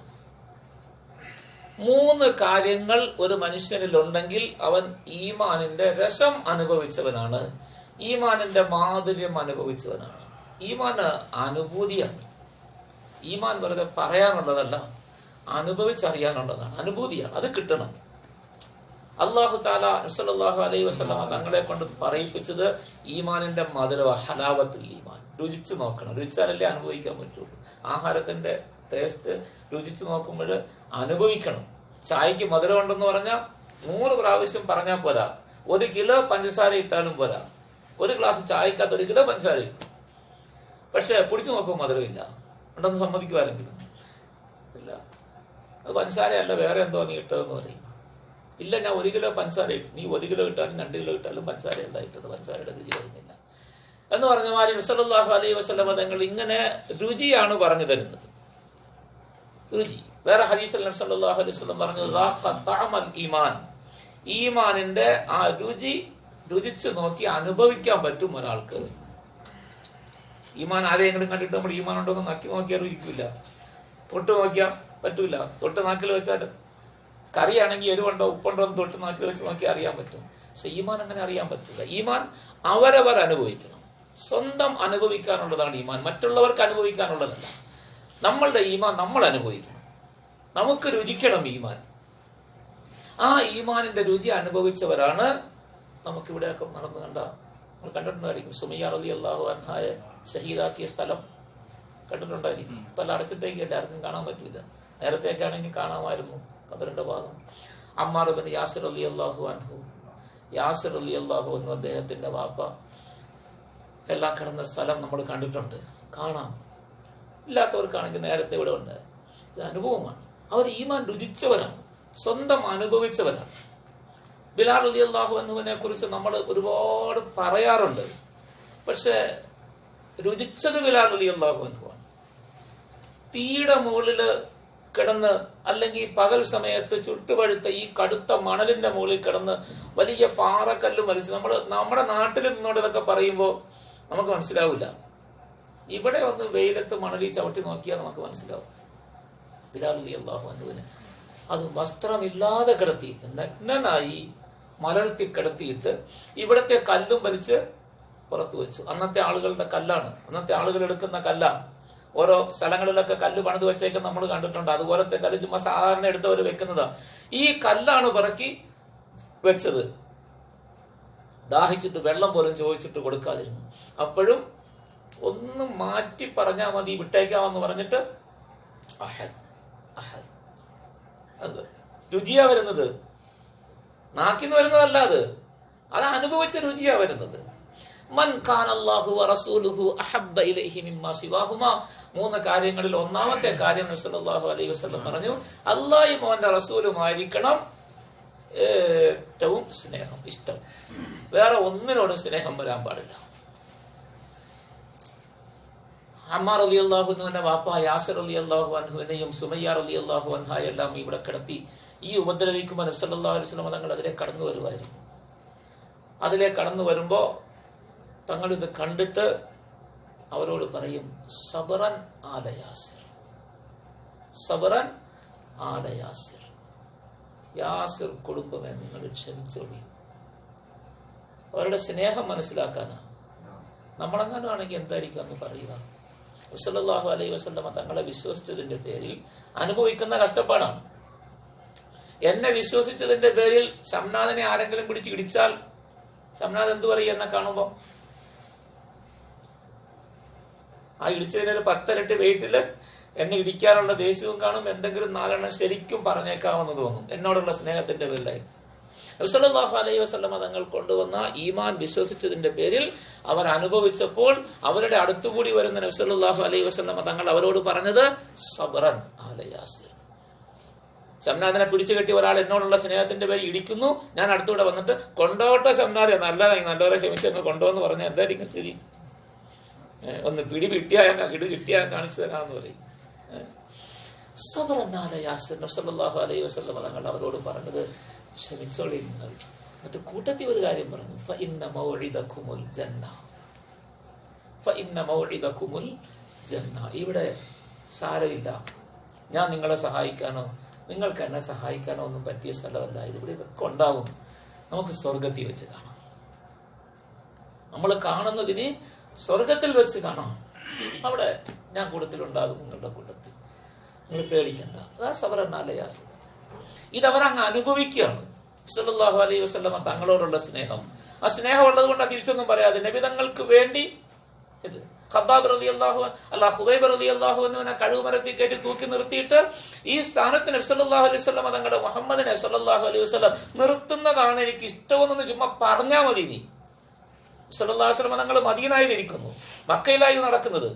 3 കാര്യങ്ങൾ ഒരു മനുഷ്യനിൽ ഉണ്ടെങ്കിൽ അവൻ ഈമാനിന്റെ രസം അനുഭവിച്ചവനാണ്, ഈമാനിന്റെ മാധുര്യം അനുഭവിച്ചവനാണ്. ഈമാൻ അനുഭൂതിയാണ്. ഈമാൻ വെറുതെ പറയാനുള്ളതല്ല, അനുഭവിച്ചറിയാനുള്ളതാണ്, അനുഭൂതിയാണ്. അത് കിട്ടണം. അല്ലാഹു തആല സല്ലല്ലാഹു അലൈഹി വസല്ലം തങ്ങളെ കൊണ്ട് പറയിപ്പിച്ചത് ഈമാനിന്റെ മധുര ഹലാവത്തുൽ ഈമാൻ. രുചിച്ചു നോക്കണം, രുചിച്ചാലല്ലേ അനുഭവിക്കാൻ പറ്റുള്ളൂ. ആഹാരത്തിന്റെ ടേസ്റ്റ് രുചിച്ചു നോക്കുമ്പോൾ അനുഭവിക്കണം. ചായക്ക് മധുരം ഉണ്ടെന്ന് പറഞ്ഞാൽ 100 പ്രാവശ്യം പറഞ്ഞാൽ പോരാ, 1 കിലോ പഞ്ചസാര ഇട്ടാലും പോരാ. 1 ഗ്ലാസ് ചായക്കകത്ത് 1 കിലോ പഞ്ചസാര ഇട്ടു, പക്ഷെ കുടിച്ചു നോക്കുമ്പോൾ മധുരമില്ല. ഉണ്ടെന്ന് സമ്മതിക്കുവാരെങ്കിലും ഇല്ല, അത് പഞ്ചസാരയല്ല വേറെ എന്തോ നീ ഇട്ടതെന്ന് പറയും. ഇല്ല, ഞാൻ 1 കിലോ പഞ്ചസാര ഇട്ടു. നീ 1 കിലോ ഇട്ടാലും 2 കിലോ ഇട്ടാലും പഞ്ചസാര എന്താ ഇട്ടത്, പഞ്ചസാരയുടെ രുചി വരുന്നില്ല എന്ന് പറഞ്ഞ മാതിരി നബി സല്ലല്ലാഹു അലൈഹി വസല്ലം തങ്ങൾ ഇങ്ങനെ രുചിയാണ് പറഞ്ഞു തരുന്നത്. രുചി. വേറെ ഹദീസിൽ നബി സല്ലല്ലാഹു അലൈഹി വസല്ലം പറഞ്ഞത് ഈമാൻ, ഈമാനിന്റെ ആ രുചി രുചിച്ചു നോക്കി അനുഭവിക്കാൻ പറ്റും ഒരാൾക്ക്. ഈമാൻ ആരെയെങ്കിലും കണ്ടിട്ട് നമ്മൾ ഈമാൻ ഉണ്ടോ എന്ന് നക്കി നോക്കിയാൽ രുചിക്കില്ല, തൊട്ട് നോക്കിയാൽ പറ്റൂല. തൊട്ട് നാക്കിൽ വെച്ചാൽ കറിയാണെങ്കിൽ എരിവുണ്ടോ ഉപ്പുണ്ടോ എന്ന് തൊട്ട് നാക്കിൽ വെച്ച് നോക്കിയാൽ അറിയാൻ പറ്റും. പക്ഷെ ഈമാൻ അങ്ങനെ അറിയാൻ പറ്റില്ല. ഈമാൻ അവരവർ അനുഭവിക്കണം. സ്വന്തം അനുഭവിക്കാനുള്ളതാണ് ഈമാൻ, മറ്റുള്ളവർക്ക് അനുഭവിക്കാനുള്ളതല്ല. നമ്മളുടെ ഈമാൻ നമ്മൾ അനുഭവിക്കണം, നമുക്ക് രുചിക്കണം ഈമാൻ. ആ ഈമാനിന്റെ രുചി അനുഭവിച്ചവരാണ് നമുക്കിവിടെയൊക്കെ നടന്നു കണ്ട, നമ്മൾ കണ്ടിട്ടുണ്ടായിരിക്കും. സുമയ്യ റളിയല്ലാഹു അൻഹയെ ഷഹീദാക്കിയ സ്ഥലം കണ്ടിട്ടുണ്ടായിരിക്കും. ഇപ്പം എല്ലാം അടച്ചിട്ടേക്ക് എല്ലാവർക്കും കാണാൻ പറ്റില്ല. നേരത്തെയൊക്കെ ആണെങ്കിൽ കാണാമായിരുന്നു ഖബറിന്റെ ഭാഗം. അമ്മാർ ഇബ്നു യാസിർ റളിയല്ലാഹു അൻഹു, യാസിർ റളിയല്ലാഹു അൻഹു അദ്ദേഹത്തിന്റെ വാപ്പ എല്ലാം കിടന്ന സ്ഥലം നമ്മൾ കണ്ടിട്ടുണ്ട്, കാണാം. ഇല്ലാത്തവർക്കാണെങ്കിൽ നേരത്തെ ഇവിടെ ഉണ്ട്. ഇത് അനുഭവമാണ്. അവർ ഈമാൻ രുചിച്ചവരാണ്, സ്വന്തം അനുഭവിച്ചവരാണ്. ബിലാൽ റളിയല്ലാഹു അൻഹുവിനെ കുറിച്ച് നമ്മൾ ഒരുപാട് പറയാറുണ്ട്, പക്ഷെ രുചിച്ചത് ബിലാൽ റളിയല്ലാഹു അൻഹുവാണ്. തീയുടെ മുകളിൽ കിടന്ന്, അല്ലെങ്കിൽ പകൽ സമയത്ത് ചുട്ടുപഴുത്ത ഈ കടുത്ത മണലിന്റെ മുകളിൽ കിടന്ന് വലിയ പാറക്കല്ല് വലിച്ച് നമ്മുടെ നാട്ടിൽ നിന്നോട് ഇതൊക്കെ പറയുമ്പോൾ നമുക്ക് മനസ്സിലാവില്ല. ഇവിടെ ഒന്ന് വെയിലത്ത് മണലിൽ ചവിട്ടി നോക്കിയാൽ നമുക്ക് മനസ്സിലാവും. ബിലാൽ റളിയല്ലാഹു അൻഹുവിനെ അത് വസ്ത്രമില്ലാതെ കിടത്തിയിട്ട്, നഗ്നനായി മലർത്തി കിടത്തിയിട്ട് ഇവിടത്തെ കല്ലും വലിച്ച് പുറത്തു വെച്ചു. അന്നത്തെ ആളുകളുടെ കല്ലാണ്, അന്നത്തെ ആളുകൾ എടുക്കുന്ന കല്ലാണ്. ഓരോ സ്ഥലങ്ങളിലൊക്കെ കല്ല് പണിത് വെച്ചേക്കും നമ്മൾ കണ്ടിട്ടുണ്ട്. അതുപോലത്തെ കല്ല് ചുമ്മാ സാധാരണ എടുത്തവർ വെക്കുന്നതാ. ഈ കല്ലാണ് പറക്കി വെച്ചത്. ദാഹിച്ചിട്ട് വെള്ളം പോലും ചോദിച്ചിട്ട് കൊടുക്കാതിരുന്നു. അപ്പോഴും ഒന്ന് മാറ്റി പറഞ്ഞാൽ മതി, വിട്ടേക്കാമെന്ന് പറഞ്ഞിട്ട് അഹദ് അഹദ്. അത് രുചിയാ വരുന്നത്, നാക്കിന്ന് വരുന്നതല്ല, അത് അനുഭവിച്ച രുചിയാ വരുന്നത്. മൻ കാന അല്ലാഹു വറസൂലുഹു അഹബ്ബ ഇലൈഹി മിമ്മാ സിവാഹുമാ. 3 കാര്യങ്ങളിൽ ഒന്നാമത്തെ കാര്യം നബി സല്ലല്ലാഹു അലൈഹി വസല്ലം പറഞ്ഞു, അല്ലാഹുവും അവന്റെ റസൂലുമായിരിക്കണം ഏറ്റവും സ്നേഹം, ഇഷ്ടം. വേറെ ഒന്നിനോടും സ്നേഹം വരാൻ പാടില്ല. അമ്മാർ റളിയല്ലാഹു അൻഹുവിന്റെ വാപ്പ യാസിർ റളിയല്ലാഹു അൻഹുവിനെയും സുമയ്യ റളിയല്ലാഹു അൻഹയെല്ലാം ഇവിടെ കിടത്തി ഈ ഉപദ്രവിക്കുമ്പോൾ നബി സല്ലല്ലാഹു അലൈഹി വസല്ലം തങ്ങൾ അതിലേക്ക് കടന്നു വരുമായിരുന്നു. അതിലേക്ക് കടന്നു വരുമ്പോൾ തങ്ങൾ ഇത് കണ്ടിട്ട് അവരോട് പറയും, സബറൻ ആല യാസിർ, സബറൻ ആല യാസിർ, യാസിർ കുടുംബമേ നിങ്ങൾ ക്ഷമിച്ചോളി. അവരുടെ സ്നേഹം മനസ്സിലാക്കാനാ. നമ്മളെങ്ങാനും ആണെങ്കിൽ എന്തായിരിക്കും എന്ന് പറയുക. സല്ലല്ലാഹു അലൈഹി വസല്ലമ തങ്ങളെ വിശ്വസിച്ചതിന്റെ പേരിൽ അനുഭവിക്കുന്ന കഷ്ടപ്പാടാണ്. എന്നെ വിശ്വസിച്ചതിന്റെ പേരിൽ ഷംനാദിനെ ആരെങ്കിലും പിടിച്ച് ഇടിച്ചാൽ ഷംനാദ് എന്തു പറയും എന്നെ കാണുമ്പോ? ആ ഇടിച്ചതിനൊരു 10 ഇരട്ടി വെയിറ്റില് എന്നെ ഇടിക്കാനുള്ള ദേഷ്യവും കാണും. എന്തെങ്കിലും 4 ശരിക്കും പറഞ്ഞേക്കാമെന്ന് തോന്നും, എന്നോടുള്ള സ്നേഹത്തിന്റെ പേരിലായിരുന്നു. സല്ലല്ലാഹു അലൈഹി വസല്ലമ തങ്ങൾ കൊണ്ടുവന്ന ഈമാൻ വിശ്വസിച്ചതിന്റെ പേരിൽ അവർ അനുഭവിച്ചപ്പോൾ അവരുടെ അടുത്തുകൂടി വരുന്ന നബി സല്ലല്ലാഹു അലൈഹി വസല്ലമ തങ്ങൾ അവരോട് പറഞ്ഞത് സബ്റൻ ആല യാസിർ. ഷംനാദിനെ പിടിച്ചു കെട്ടി ഒരാൾ എന്നോടുള്ള സ്നേഹത്തിന്റെ പേര് ഇടിക്കുന്നു, ഞാൻ അടുത്തൂടെ വന്നിട്ട് കൊണ്ടോട്ടെ ഷംനാദെ, നല്ലവരെ ക്ഷമിച്ചങ്ങ് കൊണ്ടുവന്ന് പറഞ്ഞാൽ എന്തായിരിക്കും സ്ഥിതി? ഒന്ന് പിടി കിട്ടിയാൽ കാണിച്ചു തരാമെന്ന് പറയും. സബ്റൻ ആല യാസിർ നബി സല്ലല്ലാഹു അലൈഹി വസല്ലമ തങ്ങൾ അവരോട് പറഞ്ഞത് ക്ഷമിച്ചോളി നിങ്ങൾ. എന്നിട്ട് കൂട്ടത്തിൽ ഒരു കാര്യം പറഞ്ഞു, ഫഇന്ന മൗഇദകുമുൽ ജന്ന, ഫഇന്ന മൗഇദകുമുൽ ജന്ന. ഇവിടെ സാരമില്ല, ഞാൻ നിങ്ങളെ സഹായിക്കാനോ നിങ്ങൾക്ക് എന്നെ സഹായിക്കാനോ ഒന്നും പറ്റിയ സ്ഥലമല്ല. ഇതിവിടെ ഇതൊക്കെ ഉണ്ടാവും, നമുക്ക് സ്വർഗത്തിൽ വെച്ച് കാണാം. നമ്മൾ കാണുന്നതിന് സ്വർഗത്തിൽ വെച്ച് കാണാം. അവിടെ ഞാൻ കൂട്ടത്തിലുണ്ടാകും, നിങ്ങളുടെ കൂട്ടത്തിൽ, നിങ്ങൾ പേടിക്കണ്ട. അതാ സബറൻ അല യാസിർ. ഇതവരങ്ങ് അനുഭവിക്കുകയാണ്. സല്ലല്ലാഹു അലൈഹി വസല്ലമ തങ്ങളോടുള്ള സ്നേഹം, ആ സ്നേഹം ഉള്ളത് കൊണ്ട് തിരിച്ചൊന്നും പറയാതെ നബി തങ്ങൾക്ക് വേണ്ടി ഇത് ഖബ്ബാബ് റളിയല്ലാഹു ഖുബൈബ് റളിയല്ലാഹു അൻഹുവിനെ കഴുകുമരത്തിൽ കയറ്റി തൂക്കി നിർത്തിയിട്ട് ഈ സ്ഥാനത്ത് നബി സല്ലല്ലാഹു അലൈഹി വസല്ലമ തങ്ങളുടെ മുഹമ്മദിനെ സല്ലല്ലാഹു അലൈഹി വസല്ലം നിർത്തുന്നതാണ് എനിക്ക് ഇഷ്ടമെന്ന് ചുമ്മാ പറഞ്ഞാൽ മതി. നീ സല്ലല്ലാഹു അലൈഹി വസല്ലമ തങ്ങൾ മദീനയിലിരിക്കുന്നു, മക്കയിലായി നടക്കുന്നത്.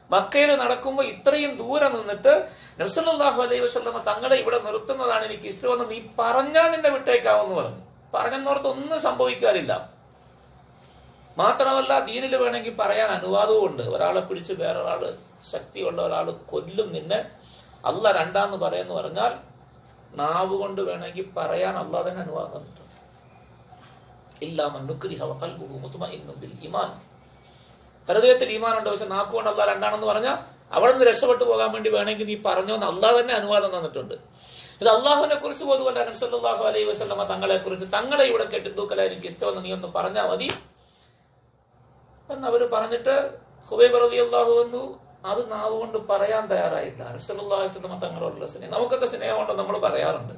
മക്കയിൽ നടക്കുമ്പോൾ ഇത്രയും ദൂരെ നിന്നിട്ട് നബി സല്ലല്ലാഹു അലൈഹി വസല്ലമ തങ്ങളെ ഇവിടെ നിർത്തുന്നതാണ് എനിക്ക് ഇഷ്ടമെന്ന് നീ പറഞ്ഞാൽ നിന്നെ വിട്ടേക്കാവെന്ന് പറഞ്ഞു. പറഞ്ഞെന്നോർത്ത് ഒന്നും സംഭവിക്കാറില്ല. മാത്രമല്ല ദീനിൽ വേണമെങ്കിൽ പറയാൻ അനുവാദവും ഉണ്ട്. ഒരാളെ പിടിച്ച് വേറൊരാള്, ശക്തിയുള്ള ഒരാൾ കൊല്ലും നിന്നെ, അല്ലാഹ് രണ്ടാന്ന് പറയുന്നു പറഞ്ഞാൽ നാവ് കൊണ്ട് വേണമെങ്കിൽ പറയാൻ അല്ലാഹ് തന്നെ അനുവാദം ഉണ്ട്. ഇല്ലാ മൻ നുക്രിഹ വഖൽബുഹു മുത്മഇന്നുൻ ബിൽ ഈമാൻ. ഹൃദയത്തിൽ ഈമാനുണ്ട്, പക്ഷെ നാക്കുകൊണ്ട് അല്ലാഹ് രണ്ടാണെന്ന് പറഞ്ഞാൽ അവിടെ നിന്ന് രക്ഷപ്പെട്ടു പോകാൻ വേണ്ടി വേണമെങ്കിൽ നീ പറഞ്ഞോന്ന് അല്ലാഹ് തന്നെ അനുവാദം തന്നിട്ടുണ്ട്. ഇത് അള്ളാഹുവിനെ കുറിച്ച് പോലുമല്ല, നബി സല്ലല്ലാഹു അലൈഹി വസല്ലമ തങ്ങളെ കുറിച്ച്, തങ്ങളെ ഇവിടെ കെട്ടിത്തൂക്കല എനിക്ക് ഇഷ്ടമെന്ന് നീ ഒന്ന് പറഞ്ഞാൽ മതി എന്നവർ പറഞ്ഞിട്ട് ഖുബൈബ് റളിയല്ലാഹു അൻഹു അത് നാവ് കൊണ്ട് പറയാൻ തയ്യാറായില്ല. നബി സല്ലല്ലാഹു അലൈഹി വസല്ലമ തങ്ങളോടുള്ള സ്നേഹം, നമുക്കൊക്കെ സ്നേഹമുണ്ടെന്ന് നമ്മൾ പറയാറുണ്ട്,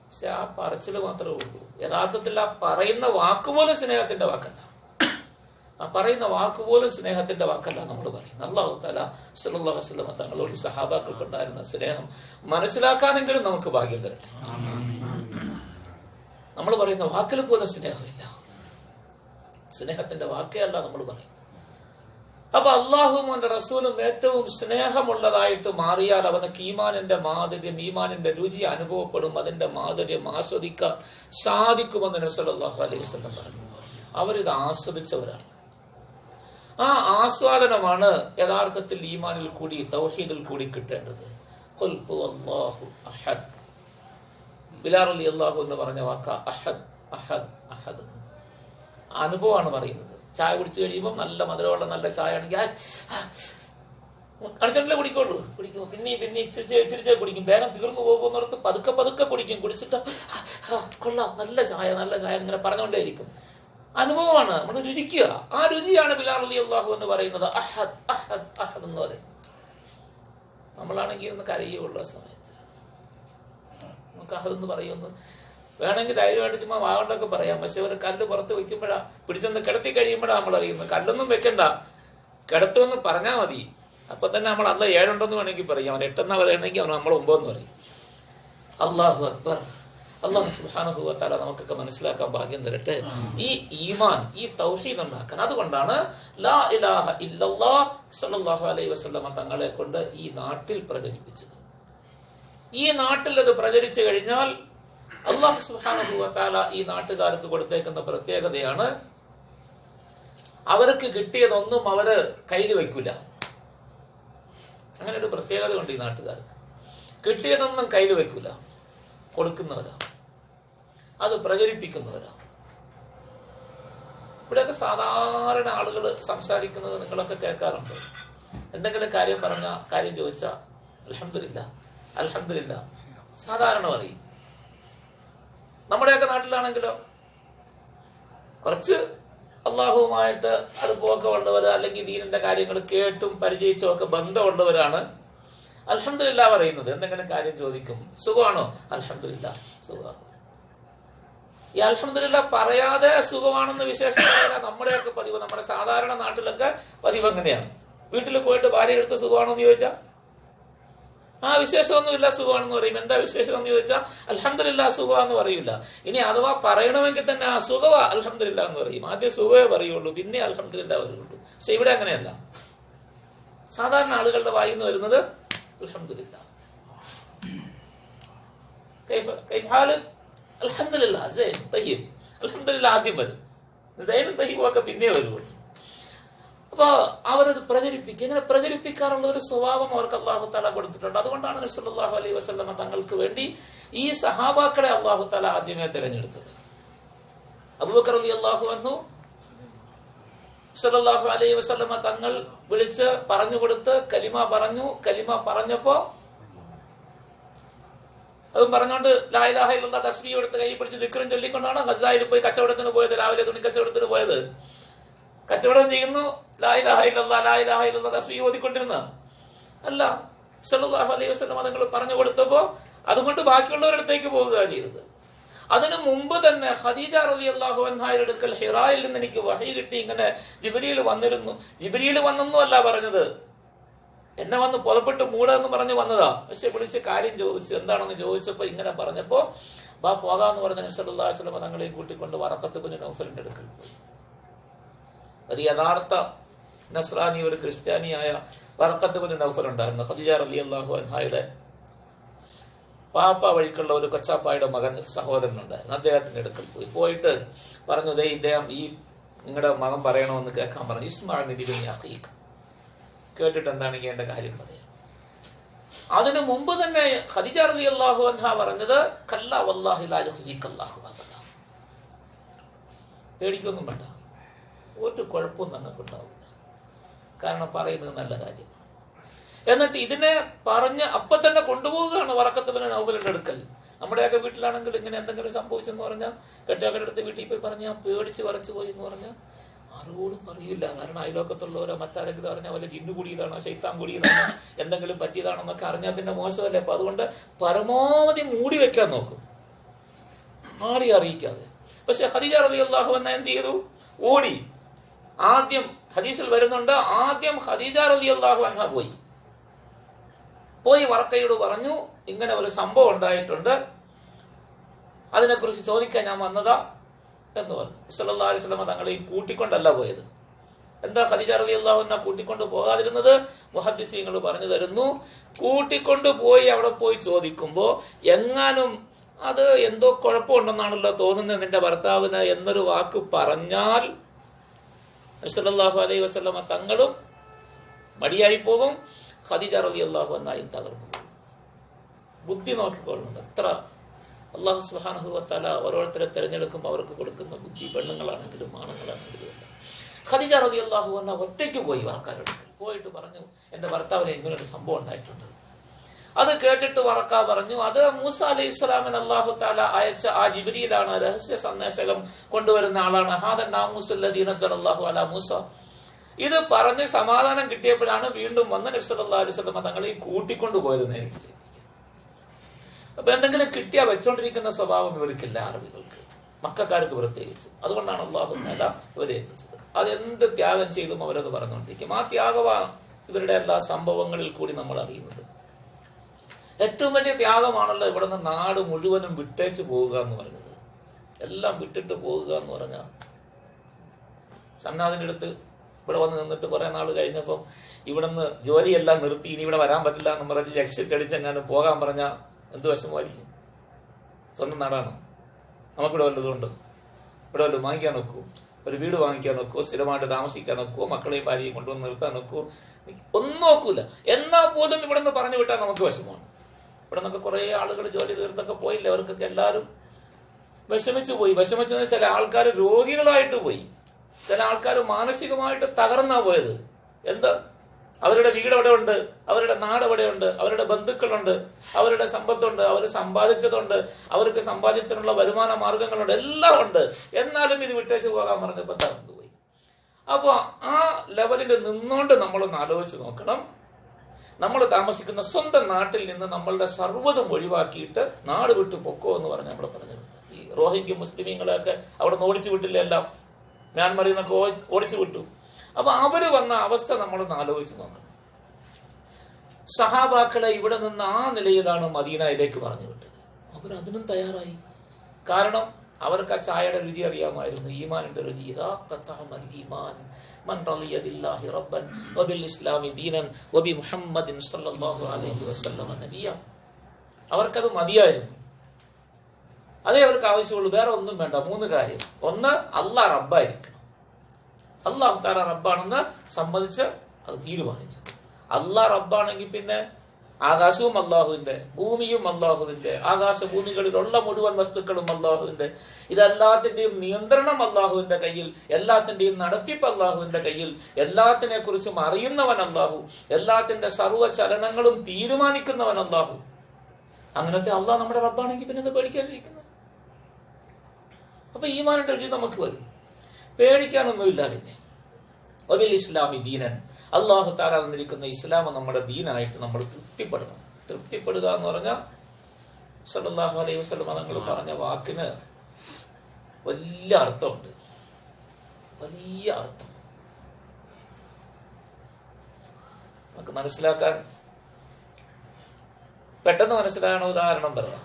പക്ഷെ ആ പറച്ചില് മാത്രമേ ഉള്ളൂ. യഥാർത്ഥത്തിൽ ആ പറയുന്ന വാക്കുപോലും സ്നേഹത്തിന്റെ വാക്കല്ല, ആ പറയുന്ന വാക്കുപോലും സ്നേഹത്തിന്റെ വാക്കല്ല നമ്മൾ പറയുന്നത്. അല്ലാഹു തആല സല്ലല്ലാഹു അലൈഹി വസല്ലം തങ്ങളോട് സഹാബാക്കൾക്ക് ഉണ്ടായിരുന്ന സ്നേഹം മനസ്സിലാക്കാനെങ്കിലും നമുക്ക് ഭാഗ്യം തരട്ടെ. നമ്മൾ പറയുന്ന വാക്കിൽ പോലും സ്നേഹമില്ല, സ്നേഹത്തിന്റെ വാക്കേ അല്ല നമ്മൾ പറയും. അപ്പൊ അള്ളാഹുവും അവന്റെ റസൂലും ഏറ്റവും സ്നേഹമുള്ളതായിട്ട് മാറിയാൽ അവനക്ക് ഈമാനിന്റെ മാധുര്യം, ഈമാനിന്റെ രുചി അനുഭവപ്പെടും, അതിന്റെ മാധുര്യം ആസ്വദിക്കാൻ സാധിക്കുമെന്ന് നബി സല്ലല്ലാഹു അലൈഹി വസല്ലം പറഞ്ഞു. അവരിത് ആസ്വദിച്ചവരാണ്. ആ ആസ്വാദനമാണ് യഥാർത്ഥത്തിൽ ഈമാനിൽ കൂടി, തൗഹീദിൽ കൂടി കിട്ടേണ്ടത്. ഖുൽ ഹുവല്ലാഹു അഹദ്. ബിലാൽ റളിയല്ലാഹു എന്ന് പറഞ്ഞ വാക്ക അഹദ് അഹദ് അഹദ്. അനുഭവമാണ് പറയുന്നത്. ചായ കുടിച്ചു കഴിയുമ്പോൾ നല്ല മധുരമുള്ള നല്ല ചായ ആണെങ്കിൽ അടിച്ചോണ്ടല്ലേ കുടിക്കുള്ളൂ, കുടിക്കും, പിന്നെ ഇച്ചിരിച്ചേ കുടിക്കും, വേഗം തീർന്നു പോകുന്നിടത്ത് പതുക്കെ പതുക്കെ കുടിക്കും. കുടിച്ചിട്ട് കൊള്ളാം, നല്ല ചായ നല്ല ചായ ഇങ്ങനെ പറഞ്ഞുകൊണ്ടേയിരിക്കും. അനുഭവമാണ്, നമ്മൾ രുചിക്കുക. ആ രുചിയാണ് ബിലാൽ റളിയല്ലാഹു എന്ന് പറയുന്നത്. അഹദ് അഹദ് അഹദ് എന്ന് പറയും. നമ്മളാണെങ്കിൽ ഒന്ന് കരയുള്ളൂ ആ സമയത്ത്. നമുക്ക് അഹദ് എന്ന് പറയുമെന്ന് വേണമെങ്കിൽ ധൈര്യമായിട്ട് ചുമ്മാ വാഗണ്ടൊക്കെ പറയാം. പക്ഷെ ഒരു കല്ല് പുറത്ത് വെക്കുമ്പോഴാ, പിടിച്ചൊന്ന് കിടത്തി കഴിയുമ്പോഴാണ് നമ്മൾ അറിയുന്നത്. കല്ലൊന്നും വെക്കണ്ട, കിടത്തുമെന്ന് പറഞ്ഞാൽ മതി. അപ്പൊ തന്നെ നമ്മൾ അല്ല 7 ഉണ്ടെന്ന് വേണമെങ്കിൽ പറയാം. അവൻ 8 എന്നാ പറയണമെങ്കിൽ അവൻ നമ്മൾ 9 എന്ന് പറയും. അല്ലാഹു അക്ബർ. അല്ലാഹു സുബ്ഹാനഹു വ തആല നമുക്കൊക്കെ മനസ്സിലാക്കാൻ ഭാഗ്യം തരട്ടെ. ഈ ഈമാൻ, ഈ തൗഹീദ് ഉണ്ടാക്കാൻ. അതുകൊണ്ടാണ് ലാ ഇലാഹ ഇല്ലല്ലാഹ് സല്ലല്ലാഹു അലൈഹി വസല്ലമ തങ്ങളെ കൊണ്ട് ഈ നാട്ടിൽ പ്രചരിപ്പിച്ചത്. ഈ നാട്ടിൽ അത് പ്രചരിച്ചു കഴിഞ്ഞാൽ അല്ലാഹു സുബ്ഹാനഹു വ തആല ഈ നാട്ടുകാർക്ക് കൊടുത്തേക്കുന്ന പ്രത്യേകതയാണ്, അവർക്ക് കിട്ടിയതൊന്നും അവര് കയ്യിൽ വയ്ക്കൂല. അങ്ങനെ ഒരു പ്രത്യേകത ഉണ്ട് ഈ നാട്ടുകാർക്ക്. കിട്ടിയതൊന്നും കയ്യിൽ വെക്കൂല, കൊടുക്കുന്നവരാ, അത് പ്രചരിപ്പിക്കുന്നവരാ. ഇവിടെയൊക്കെ സാധാരണ ആളുകൾ സംസാരിക്കുന്നത് നിങ്ങളൊക്കെ കേൾക്കാറുണ്ട്. എന്തെങ്കിലും കാര്യം ചോദിച്ചാൽ അൽഹംദുലില്ലാ അൽഹംദുലില്ലാ സാധാരണ പറയും. നമ്മുടെയൊക്കെ നാട്ടിലാണെങ്കിലോ കുറച്ച് അള്ളാഹുവുമായിട്ട് അടുപ്പമൊക്കെ ഉള്ളവർ, അല്ലെങ്കിൽ ദീനിന്റെ കാര്യങ്ങൾ കേട്ടും പരിചയിച്ചും ഒക്കെ ബന്ധമുള്ളവരാണ് അൽഹംദുലില്ലാ പറയുന്നത്. എന്തെങ്കിലും കാര്യം ചോദിക്കും, സുഖമാണോ? അൽഹംദുലില്ലാ സുഖമാണ്. ഈ അൽഹംദുലില്ലാ പറയാതെ സുഖമാണെന്ന് വിശേഷിക്കാൻ നമ്മുടെയൊക്കെ പതിവ്, നമ്മുടെ സാധാരണ നാട്ടിലൊക്കെ പതിവ് എങ്ങനെയാണ്? വീട്ടിൽ പോയിട്ട് ഭാര്യ എടുത്ത് സുഖമാണോ എന്ന് ചോദിച്ചാൽ ആ വിശേഷമൊന്നുമില്ല, സുഖമാണെന്ന് പറയും. എന്താ വിശേഷം എന്ന് ചോദിച്ചാൽ അൽഹംദുലില്ലാ സുഖമാന്ന് പറയില്ല. ഇനി അഥവാ പറയണമെങ്കിൽ തന്നെ ആ സുഖവാ അൽഹംദുലില്ലാ എന്ന് പറയും. ആദ്യം സുഖമേ പറയുള്ളൂ, പിന്നെ അൽഹംദുലില്ലാ പറയുള്ളൂ. പക്ഷെ ഇവിടെ അങ്ങനെയല്ല. സാധാരണ ആളുകളുടെ വായിൽ നിന്ന് വരുന്നത് അൽഹംദുലില്ലാ, അൽഹംദുലില്ലാ സൈൻ തയ്യിബ്, അൽഹംദുലില്ലാ ആദ്യം വരും, സൈനും തയ്യിബും ഒക്കെ പിന്നെ വരുള്ളൂ. അപ്പൊ അവരത് പ്രചരിപ്പിക്കും. ഇങ്ങനെ പ്രചരിപ്പിക്കാറുള്ള ഒരു സ്വഭാവം അവർക്ക് അല്ലാഹു തആല കൊടുത്തിട്ടുണ്ട്. അതുകൊണ്ടാണ് നബി സല്ലല്ലാഹു അലൈഹി വസല്ലമ തങ്ങൾക്ക് വേണ്ടി ഈ സഹാബാക്കളെ അല്ലാഹു തആല ആദ്യമേ തിരഞ്ഞെടുത്തത്. അബൂബക്കർ റളിയല്ലാഹു അൻഹു സല്ലല്ലാഹു അലൈഹി വസല്ലമ തങ്ങൾ വിളിച്ച് പറഞ്ഞു കൊടുത്ത് കലിമ പറഞ്ഞു. കലിമ പറഞ്ഞപ്പോ അതും പറഞ്ഞുകൊണ്ട് ലാ ഇലാഹ ഇല്ലല്ലാഹ് തസ്ബീഹ് എടുത്ത് കൈ പിടിച്ച് ദിക്റും ചൊല്ലിക്കൊണ്ടാണ് ഗസായിൽ പോയി കച്ചവടത്തിന് പോയത്. രാവിലെ തുണിക്കച്ചവടത്തിന് പോയത്. കച്ചവടം ചെയ്യുന്നു, ലാ ഇലാഹ ഇല്ലല്ലാഹ് ലാ ഇലാഹ ഇല്ലല്ലാഹ് തസ്ബീഹ് ഓതിക്കൊണ്ടിരുന്ന അല്ല. സല്ലല്ലാഹു അലൈഹി വസല്ലം നിങ്ങൾ പറഞ്ഞു കൊടുത്തപ്പോ അതുകൊണ്ട് ബാക്കിയുള്ളവരുടെ അടുത്തേക്ക് പോകുക ചെയ്തത്. അതിനു മുമ്പ് തന്നെ ഖദീജ റളിയല്ലാഹു അൻഹയുടെ അടുക്കൽ ഹിറായിൽ നിന്ന് എനിക്ക് വഹി കിട്ടി, ഇങ്ങനെ ജിബ്രീൽ വന്നിരുന്നു. ജിബ്രീൽ വന്നൊന്നും അല്ല പറഞ്ഞത്, എന്നെ വന്ന് പുറപ്പെട്ട് മൂടാന്ന് പറഞ്ഞു വന്നതാ. പക്ഷെ വിളിച്ച് കാര്യം ചോദിച്ചു. എന്താണെന്ന് ചോദിച്ചപ്പോ ഇങ്ങനെ പറഞ്ഞപ്പോ ബാ പോകാന്ന് പറഞ്ഞ നബി സല്ലല്ലാഹു അലൈഹി വസല്ലം തങ്ങളെയും കൂട്ടിക്കൊണ്ട് വറഖത്ത് ഇബ്നു നൗഫലിന്റെ അടുക്കൽ പോയി. ഒരു യഥാർത്ഥ നസ്രാനി, ഒരു ക്രിസ്ത്യാനിയായ വറഖത്ത് ഇബ്നു നൗഫൽ ഉണ്ടായിരുന്നു. ഖദീജ റളിയല്ലാഹു അൻഹയുടെ പാപ്പ വഴിക്കുള്ള ഒരു കൊച്ചാപ്പായുടെ മകൻ, സഹോദരനുണ്ടായിരുന്നു. അദ്ദേഹത്തിന്റെ അടുക്കൽ പോയിട്ട് പറഞ്ഞു, ഇദ്ദേഹം ഈ നിങ്ങളുടെ മകൻ പറയണമെന്ന് കേൾക്കാൻ പറഞ്ഞു. ഇസ്മാഇൽ നിദിബിൻ അഖീഖ്, കേട്ടിട്ട് എന്താണെങ്കിൽ എന്റെ കാര്യം പറയാം. അതിനു മുമ്പ് തന്നെ ഖദീജ റളിയല്ലാഹു അൻഹ പറഞ്ഞത് കല്ലാ വല്ലാഹി ലാ യുഖ്സികല്ലാഹു അബദാ, പേടിക്കൊന്നും വേണ്ട, ഒരു കുഴപ്പവും ഞങ്ങൾക്ക് ഉണ്ടാവില്ല, കാരണം പറയുന്നത് നല്ല കാര്യം. എന്നിട്ട് ഇതിനെ പറഞ്ഞ് അപ്പൊ തന്നെ കൊണ്ടുപോവുകയാണ് വറഖത്ത് ഇബ്നു നൗഫലിന്റെ അടുക്കൽ. നമ്മുടെയൊക്കെ വീട്ടിലാണെങ്കിൽ ഇങ്ങനെ എന്തെങ്കിലും സംഭവിച്ചെന്ന് പറഞ്ഞാൽ കെട്ടിയാക്കളുടെ അടുത്ത് വീട്ടിൽ പോയി പറഞ്ഞാൽ പേടിച്ച് വരച്ചു പോയി എന്ന് പറഞ്ഞാൽ ആരോടും പറയില്ല. കാരണം അയലോക്കത്തുള്ളവരോ മറ്റാരെങ്കിലും അറിഞ്ഞാൽ വല്ല ജിന്നു കൂടിയതാണോ ശൈത്താൻ കൂടിയതാണോ എന്തെങ്കിലും പറ്റിയതാണോന്നൊക്കെ അറിഞ്ഞാൽ പിന്നെ മോശമല്ലേ. അപ്പൊ അതുകൊണ്ട് പരമാവധി മൂടി വെക്കാൻ നോക്കും, ആരെയും അറിയിക്കാതെ. പക്ഷെ ഖദീജ റളിയല്ലാഹു അൻഹ എന്ത് ചെയ്തു? ഓടി. ആദ്യം ഹദീസിൽ വരുന്നുണ്ട്, ആദ്യം ഖദീജ റളിയല്ലാഹു അൻഹ പോയി വറക്കയോട് പറഞ്ഞു, ഇങ്ങനെ ഒരു സംഭവം ഉണ്ടായിട്ടുണ്ട്, അതിനെക്കുറിച്ച് ചോദിക്കാൻ ഞാൻ വന്നതാ എന്ന് പറഞ്ഞു. സല്ലല്ലാഹു അലൈഹി വസല്ലം തങ്ങളെയും കൂട്ടിക്കൊണ്ടല്ല പോയത്. എന്താ ഖദീജ റളിയല്ലാഹു അൻഹ കൂട്ടിക്കൊണ്ട് പോകാതിരുന്നത്? മുഹദ്ദിസീങ്ങൾ പറഞ്ഞു തരുന്നു, കൂട്ടിക്കൊണ്ട് പോയി അവിടെ പോയി ചോദിക്കുമ്പോ എങ്ങാനും അത് എന്തോ കുഴപ്പമുണ്ടെന്നാണല്ലോ തോന്നുന്നത് നിന്റെ ഭർത്താവിന് എന്നൊരു വാക്ക് പറഞ്ഞാൽ സല്ലല്ലാഹു അലൈഹി വസല്ലം തങ്ങളും മടിയായി പോകും, ഖദീജ റളിയല്ലാഹു അൻഹയും തകർന്നു. ബുദ്ധി നോക്കിക്കൊള്ളുന്നുണ്ട്. എത്ര അല്ലാഹു സുബ്ഹാനഹു വ തആല ഓരോരുത്തരെ തിരഞ്ഞെടുക്കുമ്പോൾ അവർക്ക് കൊടുക്കുന്ന ബുദ്ധി, പെണ്ണുങ്ങളാണെങ്കിലും ആണുങ്ങളാണെങ്കിലും അല്ല. ഖദീജ റളിയല്ലാഹു അൻഹ ഒറ്റയ്ക്ക് പോയി വറക്കാരുടെ പോയിട്ട് പറഞ്ഞു, എന്റെ ഭർത്താവിന് ഇങ്ങനൊരു സംഭവം ഉണ്ടായിട്ടുണ്ട്. അത് കേട്ടിട്ട് വറക്ക പറഞ്ഞു, അത് മൂസ അലൈഹി സ്വലാമിന് അല്ലാഹു തആല അയച്ച ആ ജിബ്രീലാണ്, രഹസ്യ സന്ദേശകം കൊണ്ടുവരുന്ന ആളാണ്. ഹാദൻ നാമൂസുൽ ലദീ നസലല്ലാഹു അലാ മൂസ. ഇത് പറഞ്ഞ് സമാധാനം കിട്ടിയപ്പോഴാണ് വീണ്ടും വന്ന് നബി സല്ലല്ലാഹു അലൈഹി വസല്ലം തങ്ങളെ കൂട്ടിക്കൊണ്ടു പോയത് നേരിട്ട്. അപ്പൊ എന്തെങ്കിലും കിട്ടിയാ വെച്ചോണ്ടിരിക്കുന്ന സ്വഭാവം ഇവർക്കില്ല, അറബികൾക്ക്, മക്കാർക്ക് പ്രത്യേകിച്ച്. അതുകൊണ്ടാണ് അല്ലാഹു തആല ഇവരെ ഏൽപ്പിച്ചത്. അതെന്ത് ത്യാഗം ചെയ്തും അവരത് പറഞ്ഞുകൊണ്ടിരിക്കും. ആ ത്യാഗമാണ് ഇവരുടെ എല്ലാ സംഭവങ്ങളിൽ കൂടി നമ്മൾ അറിയുന്നത്. ഏറ്റവും വലിയ ത്യാഗമാണല്ലോ ഇവിടെ നിന്ന് നാട് മുഴുവനും വിട്ടേച്ച് പോവുക എന്ന് പറയുന്നത്. എല്ലാം വിട്ടിട്ട് പോവുക എന്ന് പറഞ്ഞാൽ, സംനാഥിൻ്റെ അടുത്ത് ഇവിടെ വന്ന് നിന്നിട്ട് കുറേ നാൾ കഴിഞ്ഞപ്പം ഇവിടെ നിന്ന് ജോലിയെല്ലാം നിർത്തി ഇനി ഇവിടെ വരാൻ പറ്റില്ല എന്ന് പറഞ്ഞ് എക്സിറ്റ് അടിച്ചെങ്ങാനും പോകാൻ പറഞ്ഞാൽ എന്ത് വിഷമമായിരിക്കും? സ്വന്തം നാടാണ്, നമുക്കിവിടെ വല്ലതുകൊണ്ട് ഇവിടെ വല്ലതും വാങ്ങിക്കാൻ നോക്കൂ, ഒരു വീട് വാങ്ങിക്കാൻ നോക്കുമോ, സ്ഥിരമായിട്ട് താമസിക്കാൻ നോക്കുമോ, മക്കളെയും ഭാര്യയും കൊണ്ടുവന്ന് നിർത്താൻ നോക്കുമോ? ഒന്നും നോക്കൂല. എന്നാൽ പോലും ഇവിടെ നിന്ന് പറഞ്ഞു വിട്ടാൽ നമുക്ക് വിഷമമാണ്. ഇവിടെ നിന്നൊക്കെ കുറേ ആളുകൾ ജോലി തീർത്തൊക്കെ പോയില്ല, അവർക്കൊക്കെ എല്ലാവരും വിഷമിച്ചു പോയി. വിഷമിച്ചെന്ന് ചില ആൾക്കാർ രോഗികളായിട്ട് പോയി, ചില ആൾക്കാർ മാനസികമായിട്ട് തകർന്നാ പോയത്. എന്താ? അവരുടെ വീട് എവിടെ ഉണ്ട്, അവരുടെ നാട് എവിടെയുണ്ട്, അവരുടെ ബന്ധുക്കളുണ്ട്, അവരുടെ സമ്പത്തുണ്ട്, അവർ സമ്പാദിച്ചതുണ്ട്, അവർക്ക് സമ്പാദ്യത്തിനുള്ള വരുമാന മാർഗങ്ങളുണ്ട്, എല്ലാം ഉണ്ട്. എന്നാലും ഇത് വിട്ടേച്ച് പോകാൻ പറഞ്ഞപ്പോൾ തകർന്നു പോയി. അപ്പോൾ ആ ലെവലിൽ നിന്നുകൊണ്ട് നമ്മളൊന്ന് ആലോചിച്ച് നോക്കണം. നമ്മൾ താമസിക്കുന്ന സ്വന്തം നാട്ടിൽ നിന്ന് നമ്മളുടെ സർവ്വതും ഒഴിവാക്കിയിട്ട് നാട് വിട്ടു പൊക്കോ എന്ന് പറഞ്ഞ് നമ്മൾ പറഞ്ഞിട്ടുണ്ട്. ഈ റോഹിംഗ്യ മുസ്ലിമീങ്ങളെയൊക്കെ അവിടെ നിന്ന് ഓടിച്ചു വിട്ടില്ല, എല്ലാം മ്യാൻമറിൽ നിന്നൊക്കെ ഓടിച്ചു വിട്ടു. അപ്പൊ അവര് വന്ന അവസ്ഥ നമ്മളൊന്ന് ആലോചിച്ച് നോക്കണം. സഹാബാക്കളെ ഇവിടെ നിന്ന് ആ നിലയിലാണ് മദീനയിലേക്ക് പറഞ്ഞു വിട്ടത്. അവരതിനും തയ്യാറായി. കാരണം അവർക്ക് ആ ചായയുടെ രുചി അറിയാമായിരുന്നു, ഈമാനിന്റെ രുചി. അവർക്കത് മതിയായിരുന്നു. അതേ അവർക്ക് ആവശ്യമുള്ളൂ, വേറെ ഒന്നും വേണ്ട. 3 കാര്യം. ഒന്ന്, അല്ലാഹ് റബ്ബായിരിക്കണം. അല്ലാഹു തആല റബ്ബാണെന്ന് സമ്മതിച്ച് അത് തീരുമാനിച്ചു. അല്ലാഹ് റബ്ബാണെങ്കിൽ പിന്നെ ആകാശവും അല്ലാഹുവിന്റെ, ഭൂമിയും അല്ലാഹുവിന്റെ, ആകാശഭൂമികളിലുള്ള മുഴുവൻ വസ്തുക്കളും അല്ലാഹുവിന്റെ, ഇതെല്ലാത്തിന്റെയും നിയന്ത്രണം അല്ലാഹുവിന്റെ കയ്യിൽ, എല്ലാത്തിന്റെയും നടത്തിപ്പ് അല്ലാഹുവിന്റെ കയ്യിൽ, എല്ലാത്തിനെ കുറിച്ചും അറിയുന്നവൻ അല്ലാഹു, എല്ലാത്തിന്റെ സർവ്വ ചലനങ്ങളും തീരുമാനിക്കുന്നവൻ അല്ലാഹു. അങ്ങനത്തെ അല്ലാഹ് നമ്മുടെ റബ്ബാണെങ്കിൽ പിന്നെ പേടിക്കാനിരിക്കുന്നത്. അപ്പൊ ഈമാനിന്റെ രുചി നമുക്ക് വരും, പേടിക്കാനൊന്നുമില്ല. പിന്നെ വബിൽ ഇസ്ലാമി ദീനൻ, അല്ലാഹു തആല തന്നിരിക്കുന്ന ഇസ്ലാം നമ്മുടെ ദീനായിട്ട് നമ്മൾ തൃപ്തിപ്പെടണം. തൃപ്തിപ്പെടുക എന്ന് പറഞ്ഞാൽ സല്ലല്ലാഹു അലൈഹി വസല്ലം തങ്ങൾ പറഞ്ഞ വാക്കിന് വലിയ അർത്ഥമുണ്ട്, വലിയ അർത്ഥം. നമുക്ക് മനസ്സിലാക്കാൻ പെട്ടെന്ന് മനസ്സിലാകണ ഉദാഹരണം പറയാം.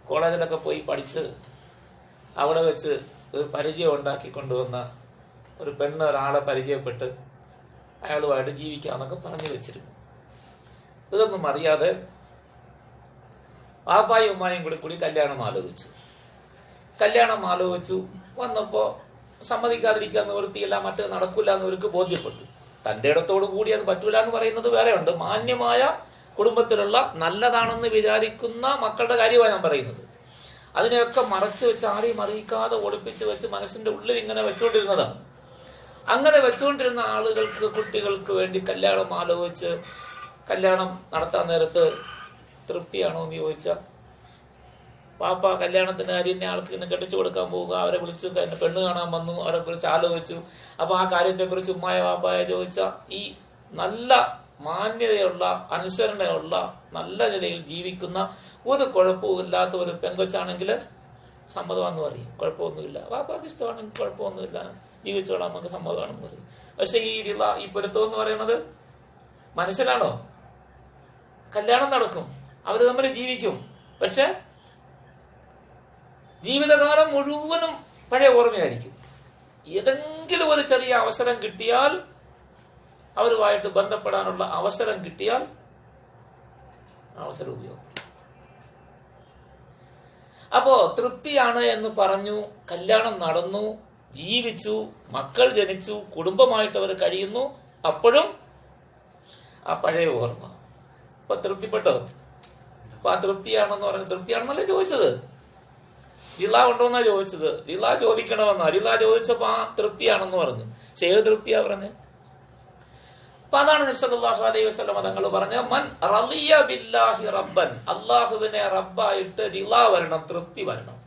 കോളേജിലൊക്കെ പോയി പഠിച്ച് അവിടെ വെച്ച് ഒരു പരിചയം ഉണ്ടാക്കി കൊണ്ടുവന്ന ഒരു പെണ്ണ് ഒരാളെ പരിചയപ്പെട്ട് അയാളുമായിട്ട് ജീവിക്കാമെന്നൊക്കെ പറഞ്ഞു വെച്ചിരുന്നു. ഇതൊന്നും അറിയാതെ വാപ്പായും ഉമ്മായും കൂടി കല്യാണം ആലോചിച്ചു. വന്നപ്പോൾ സമ്മതിക്കാതിരിക്കാൻ നിവൃത്തിയില്ല, മറ്റേ നടക്കില്ല എന്ന് ഇവർക്ക് ബോധ്യപ്പെട്ടു. തൻ്റെ ഇടത്തോടു കൂടി അത് പറ്റൂല എന്ന് പറയുന്നത് വേറെയുണ്ട്. മാന്യമായ കുടുംബത്തിലുള്ള നല്ലതാണെന്ന് വിചാരിക്കുന്ന മക്കളുടെ കാര്യമാണ് ഞാൻ പറയുന്നത്. അതിനെയൊക്കെ മറച്ചു വെച്ച്, ആരെയും അറിയിക്കാതെ ഒളിപ്പിച്ച് വെച്ച് മനസ്സിന്റെ ഉള്ളിൽ ഇങ്ങനെ വെച്ചുകൊണ്ടിരുന്നതാണ്. അങ്ങനെ വെച്ചുകൊണ്ടിരുന്ന ആളുകൾക്ക്, കുട്ടികൾക്ക് വേണ്ടി കല്യാണം ആലോചിച്ച് കല്യാണം നടത്താൻ നേരത്ത് തൃപ്തിയാണോ എന്ന് ചോദിച്ചാൽ, പാപ്പ കല്യാണത്തിന് കാര്യന്നെ ആൾക്ക് ഇന്ന് കെട്ടിച്ചു കൊടുക്കാൻ പോവുക, അവരെ വിളിച്ചു, പെണ്ണ് കാണാൻ വന്നു, അവരെ കുറിച്ച് ആലോചിച്ചു. അപ്പൊ ആ കാര്യത്തെക്കുറിച്ച് ഉമ്മായ പാപ്പായ ചോദിച്ചാൽ, ഈ നല്ല മാന്യതയുള്ള, അനുസരണയുള്ള, നല്ല നിലയിൽ ജീവിക്കുന്ന, ഒരു കുഴപ്പവും ഇല്ലാത്ത ഒരു പെങ്കൊച്ചാണെങ്കിൽ സമ്മതമാണെന്ന് പറയും. കുഴപ്പമൊന്നുമില്ല, പാപ്പാക്ക് ഇഷ്ടമാണെങ്കിൽ കുഴപ്പമൊന്നുമില്ല, ജീവിച്ചോളാം, നമുക്ക് സമ്മതമാണെന്ന് പറയും. പക്ഷെ ഈ പൊരുത്തം എന്ന് പറയുന്നത് മനസ്സിലാണോ? കല്യാണം നടക്കും, അവര് തമ്മിൽ ജീവിക്കും, പക്ഷെ ജീവിതകാലം മുഴുവനും പഴയ ഓർമ്മയായിരിക്കും. ഏതെങ്കിലും ഒരു ചെറിയ അവസരം കിട്ടിയാൽ, അവരുമായിട്ട് ബന്ധപ്പെടാനുള്ള അവസരം കിട്ടിയാൽ അവസരം ഉപയോഗപ്പെടും. അപ്പോ തൃപ്തിയാണ് എന്ന് പറഞ്ഞു, കല്യാണം നടന്നു, ജീവിച്ചു, മക്കൾ ജനിച്ചു, കുടുംബമായിട്ട് അവർ കഴിയുന്നു. അപ്പോഴും ആ പഴയ ഓർമ്മ. അപ്പൊ തൃപ്തിപ്പെട്ടോ? അപ്പൊ ആ തൃപ്തിയാണെന്ന് പറഞ്ഞു. തൃപ്തിയാണെന്നല്ലേ ചോദിച്ചത്? റിള ഉണ്ടോന്നാ ചോദിച്ചത്. റിള ചോദിക്കണമെന്നാ. റിള ചോദിച്ചപ്പോ ആ തൃപ്തിയാണെന്ന് പറഞ്ഞു. ഏത് തൃപ്തിയാ പറഞ്ഞ്? അപ്പൊ അതാണ് നബി സല്ലല്ലാഹു അലൈഹി വസല്ലം തങ്ങൾ പറഞ്ഞ, മൻ റളിയ ബില്ലാഹി റബ്ബൻ, അല്ലാഹുവിനെ റബ്ബായിട്ട് റിള വരണം, തൃപ്തി വരണം.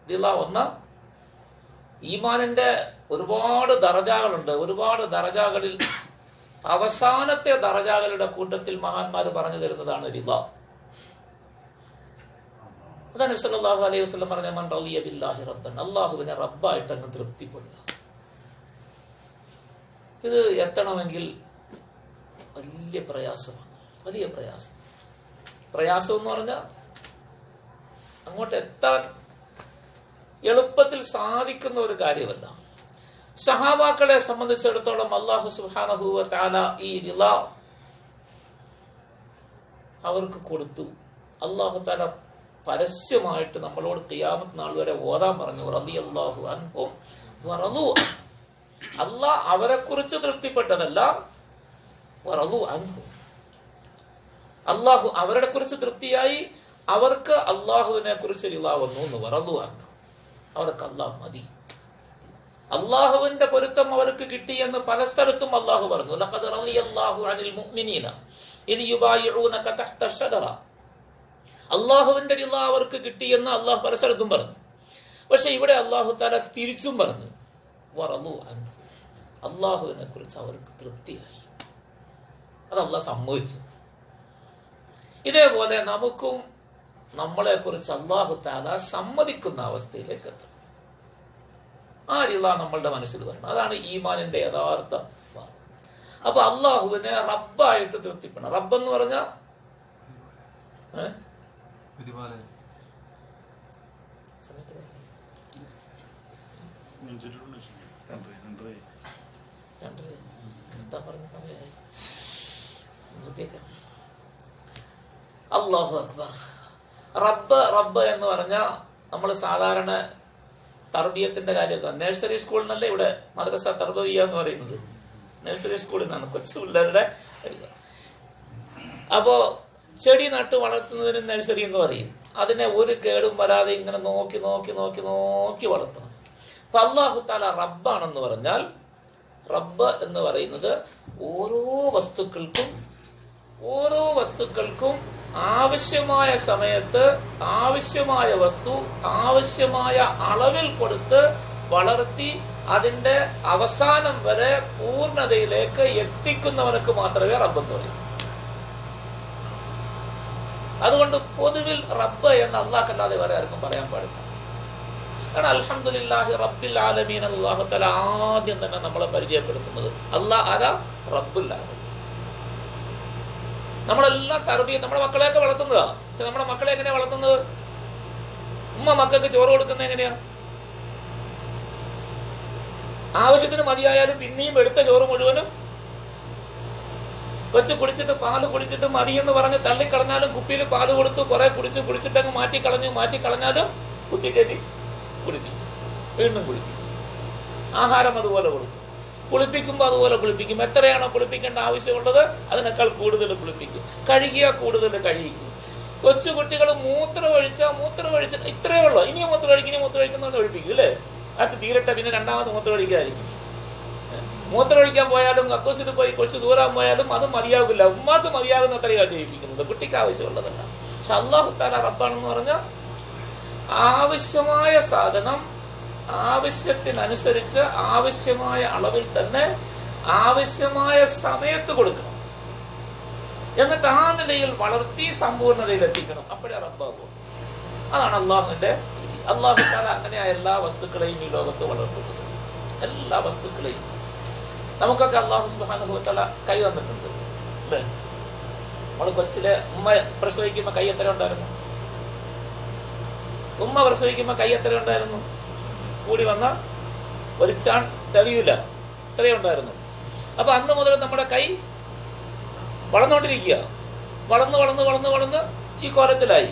റിള ഒന്ന്. ഈമാനിന്റെ ഒരുപാട് ദറജകളുണ്ട്. ഒരുപാട് ദറജകളിൽ അവസാനത്തെ ദറജകളുടെ കൂട്ടത്തിൽ മഹാന്മാർ പറഞ്ഞു തരുന്നതാണ് റിള. അതാണ് നബി സല്ലല്ലാഹു അലൈഹി വസല്ലം പറഞ്ഞ, മൻ റളിയ ബില്ലാഹി റബ്ബൻ, അല്ലാഹുവിനെ റബ്ബായിട്ട് അങ്ങ് തൃപ്തിപ്പെടുക. ഇത് എത്തണമെങ്കിൽ വലിയ പ്രയാസമാണ്. വലിയ പ്രയാസം എന്ന് പറഞ്ഞാൽ അങ്ങോട്ട് എത്താൻ എളുപ്പത്തിൽ സാധിക്കുന്ന ഒരു കാര്യമല്ല. സഹാബാക്കളെ സംബന്ധിച്ചിടത്തോളം അല്ലാഹു സുബ്ഹാനഹു വ തആല ഈ റിള അവർക്ക് കൊടുത്തു. അല്ലാഹു തആല പരസ്യമായിട്ട് നമ്മളോട് ഖിയാമത്ത് നാൾ വരെ ഓതാൻ പറഞ്ഞു, റളിയല്ലാഹു അൻഹും വറളു. അല്ലാഹ് അവരെ കുറിച്ച് തൃപ്തിപ്പെട്ടതല്ല, വറളു അൻഹു, അല്ലാഹു അവരുടെ കുറിച്ച് തൃപ്തിയായി, അവർക്ക് അല്ലാഹുവിനെ കുറിച്ച് റിള വന്നു എന്ന്. വറളു അൻഹു, അവർക്ക് അല്ലാഹ് മതി. അല്ലാഹുവിന്റെ പൊരുത്തം അവർക്ക് കിട്ടി എന്ന് പല സ്ഥലത്തും അല്ലാഹു പറഞ്ഞു. ലഖദ് റളിയല്ലാഹു അനിൽ മുഅ്മിനീന ഇദ് യുബായിഊനക തഹ്ത അശ്ശജറ. അല്ലാഹുവിന്റെ റിള അവർക്ക് കിട്ടി എന്ന് അല്ലാഹു പല സ്ഥലത്തും പറഞ്ഞു. പക്ഷെ ഇവിടെ അല്ലാഹു തആല തിരിച്ചും പറഞ്ഞു, വറളു അൻഹു, അല്ലാഹുവിനെ കുറിച്ച് അവർക്ക് തൃപ്തിയായി. അത് അല്ലാഹ് സമ്മതിച്ചു. ഇതേപോലെ നമുക്കും നമ്മളെ കുറിച്ച് അല്ലാഹു തആല സമ്മതിക്കുന്ന അവസ്ഥയിലേക്ക് എത്തണം. ആ റിള നമ്മളുടെ മനസ്സിൽ വരണം. അതാണ് ഈമാനിന്റെ യഥാർത്ഥ ഭാഗം. അപ്പൊ അള്ളാഹുവിനെ റബ്ബായിട്ട് തൃപ്തിപ്പെടണം. റബ്ബ് എന്ന് പറഞ്ഞാൽ അല്ലാഹു അക്ബർ. റബ്ബ് എന്ന് പറഞ്ഞാൽ നമ്മൾ സാധാരണ തർബിയത്തിന്റെ കാര്യമൊക്കെ നഴ്സറി സ്കൂളിൽ നിന്നല്ലേ ഇവിടെ മദ്രസ തർബവിയ എന്ന് പറയുന്നത്. നഴ്സറി സ്കൂളിൽ നിന്നാണ് കൊച്ചു പിള്ളേരുടെ. അപ്പോ ചെടി നട്ട് വളർത്തുന്നതിന് നഴ്സറി എന്ന് പറയും. അതിനെ ഒരു കേടും വരാതെ ഇങ്ങനെ നോക്കി നോക്കി നോക്കി നോക്കി വളർത്തണം. അപ്പൊ അല്ലാഹു തആല റബ്ബാണെന്ന് പറഞ്ഞാൽ, റബ്ബ് എന്ന് പറയുന്നത് ഓരോ വസ്തുക്കൾക്കും ആവശ്യമായ സമയത്ത് ആവശ്യമായ വസ്തു ആവശ്യമായ അളവിൽ കൊടുത്ത് വളർത്തി അതിന്റെ അവസാനം വരെ പൂർണ്ണതയിലേക്ക് എത്തിക്കുന്നവനക്ക് മാത്രമേ റബ്ബ് എന്ന് പറയൂ. അതുകൊണ്ട് പൊതുവിൽ റബ്ബ് എന്ന് അല്ലാഹല്ലാതെ വേറെ ആർക്കും പറയാൻ പാടില്ല. കാരണം അൽഹംദുലില്ലാഹി റബ്ബിൽ ആലമീൻ അല്ലാഹു തആല ആദ്യം തന്നെ നമ്മളെ പരിചയപ്പെടുത്തുന്നത് അല്ലാഹ് ആരാ? റബ്ബുൽ ആലമീൻ. നമ്മളെല്ലാം തർബിയത്ത്, നമ്മുടെ മക്കളെയൊക്കെ വളർത്തുന്നതാ. പക്ഷെ നമ്മുടെ മക്കളെ എങ്ങനെയാ വളർത്തുന്നത്? ഉമ്മ മക്കൾക്ക് ചോറ് കൊടുക്കുന്നത് എങ്ങനെയാ? ആവശ്യത്തിന് മതിയായാലും പിന്നെയും എടുത്ത ചോറ് മുഴുവനും കൊച്ചു കുടിച്ചിട്ട് പാല് കുടിച്ചിട്ട് മതിയെന്ന് പറഞ്ഞ് തള്ളിക്കളഞ്ഞാലും കുപ്പിയിൽ പാല് കൊടുത്തു കുറെ കുടിച്ചിട്ടങ്ങ് മാറ്റിക്കളഞ്ഞാലും കുത്തിക്കയറ്റി കുടിപ്പിക്കും, വീണ്ടും കുടിപ്പിക്കും. ആഹാരം അതുപോലെ കൊടുക്കും. കുളിപ്പിക്കുമ്പോൾ അതുപോലെ കുളിപ്പിക്കും. എത്രയാണോ കുളിപ്പിക്കേണ്ട ആവശ്യമുള്ളത് അതിനേക്കാൾ കൂടുതൽ കുളിപ്പിക്കും. കഴുകിയാൽ കൂടുതൽ കഴുകിക്കും. കൊച്ചുകുട്ടികൾ മൂത്രമൊഴിച്ച ഇത്രയേ ഉള്ളൂ, ഇനി മൂത്രമൊഴിക്കുന്നവന്ന് ഒഴിപ്പിക്കും അല്ലേ? അത് തീരട്ടെ, പിന്നെ രണ്ടാമത് മൂത്രമൊഴിക്കാതിരിക്കും. മൂത്രമൊഴിക്കാൻ പോയാലും കക്കൂസിൽ പോയി കുറച്ച് ദൂരം പോയാലും അത് മതിയാകില്ല. ഉമ്മാക്ക് മതിയാകുന്ന അത്രയാണ് ചെയ്യിപ്പിക്കുന്നത്, കുട്ടിക്ക് ആവശ്യമുള്ളതല്ല. പക്ഷെ അല്ലാഹു തആല റബ്ബാണെന്ന് പറഞ്ഞാൽ ആവശ്യമായ സാധനം ആവശ്യത്തിനനുസരിച്ച് ആവശ്യമായ അളവിൽ തന്നെ ആവശ്യമായ സമയത്ത് കൊടുക്കണം. എന്നിട്ട് ആ നിലയിൽ വളർത്തി സമ്പൂർണ്ണതയിൽ എത്തിക്കണം. അപ്പോഴേ റബ്ബാകും. അതാണ് അള്ളാഹുവിന്റെ. അല്ലാഹു തആല അങ്ങനെയായ എല്ലാ വസ്തുക്കളെയും ഈ ലോകത്ത് വളർത്തുന്നത്. എല്ലാ വസ്തുക്കളെയും നമുക്കൊക്കെ അല്ലാഹു സുബ്ഹാനഹു വ തആല കൈ തന്നിട്ടുണ്ട് അല്ലേ? നമ്മൾ കൊച്ചിലെ ഉമ്മ പ്രസവിക്കുമ്പോൾ കൈ എത്ര ഉണ്ടായിരുന്നു? കൂടി വന്ന ഒരു ചാൺ തെളിയില്ല, ഇത്രയും ഉണ്ടായിരുന്നു. അപ്പൊ അന്ന് മുതൽ നമ്മുടെ കൈ വളർന്നുകൊണ്ടിരിക്കുക. വളർന്ന് ഈ കോലത്തിലായി.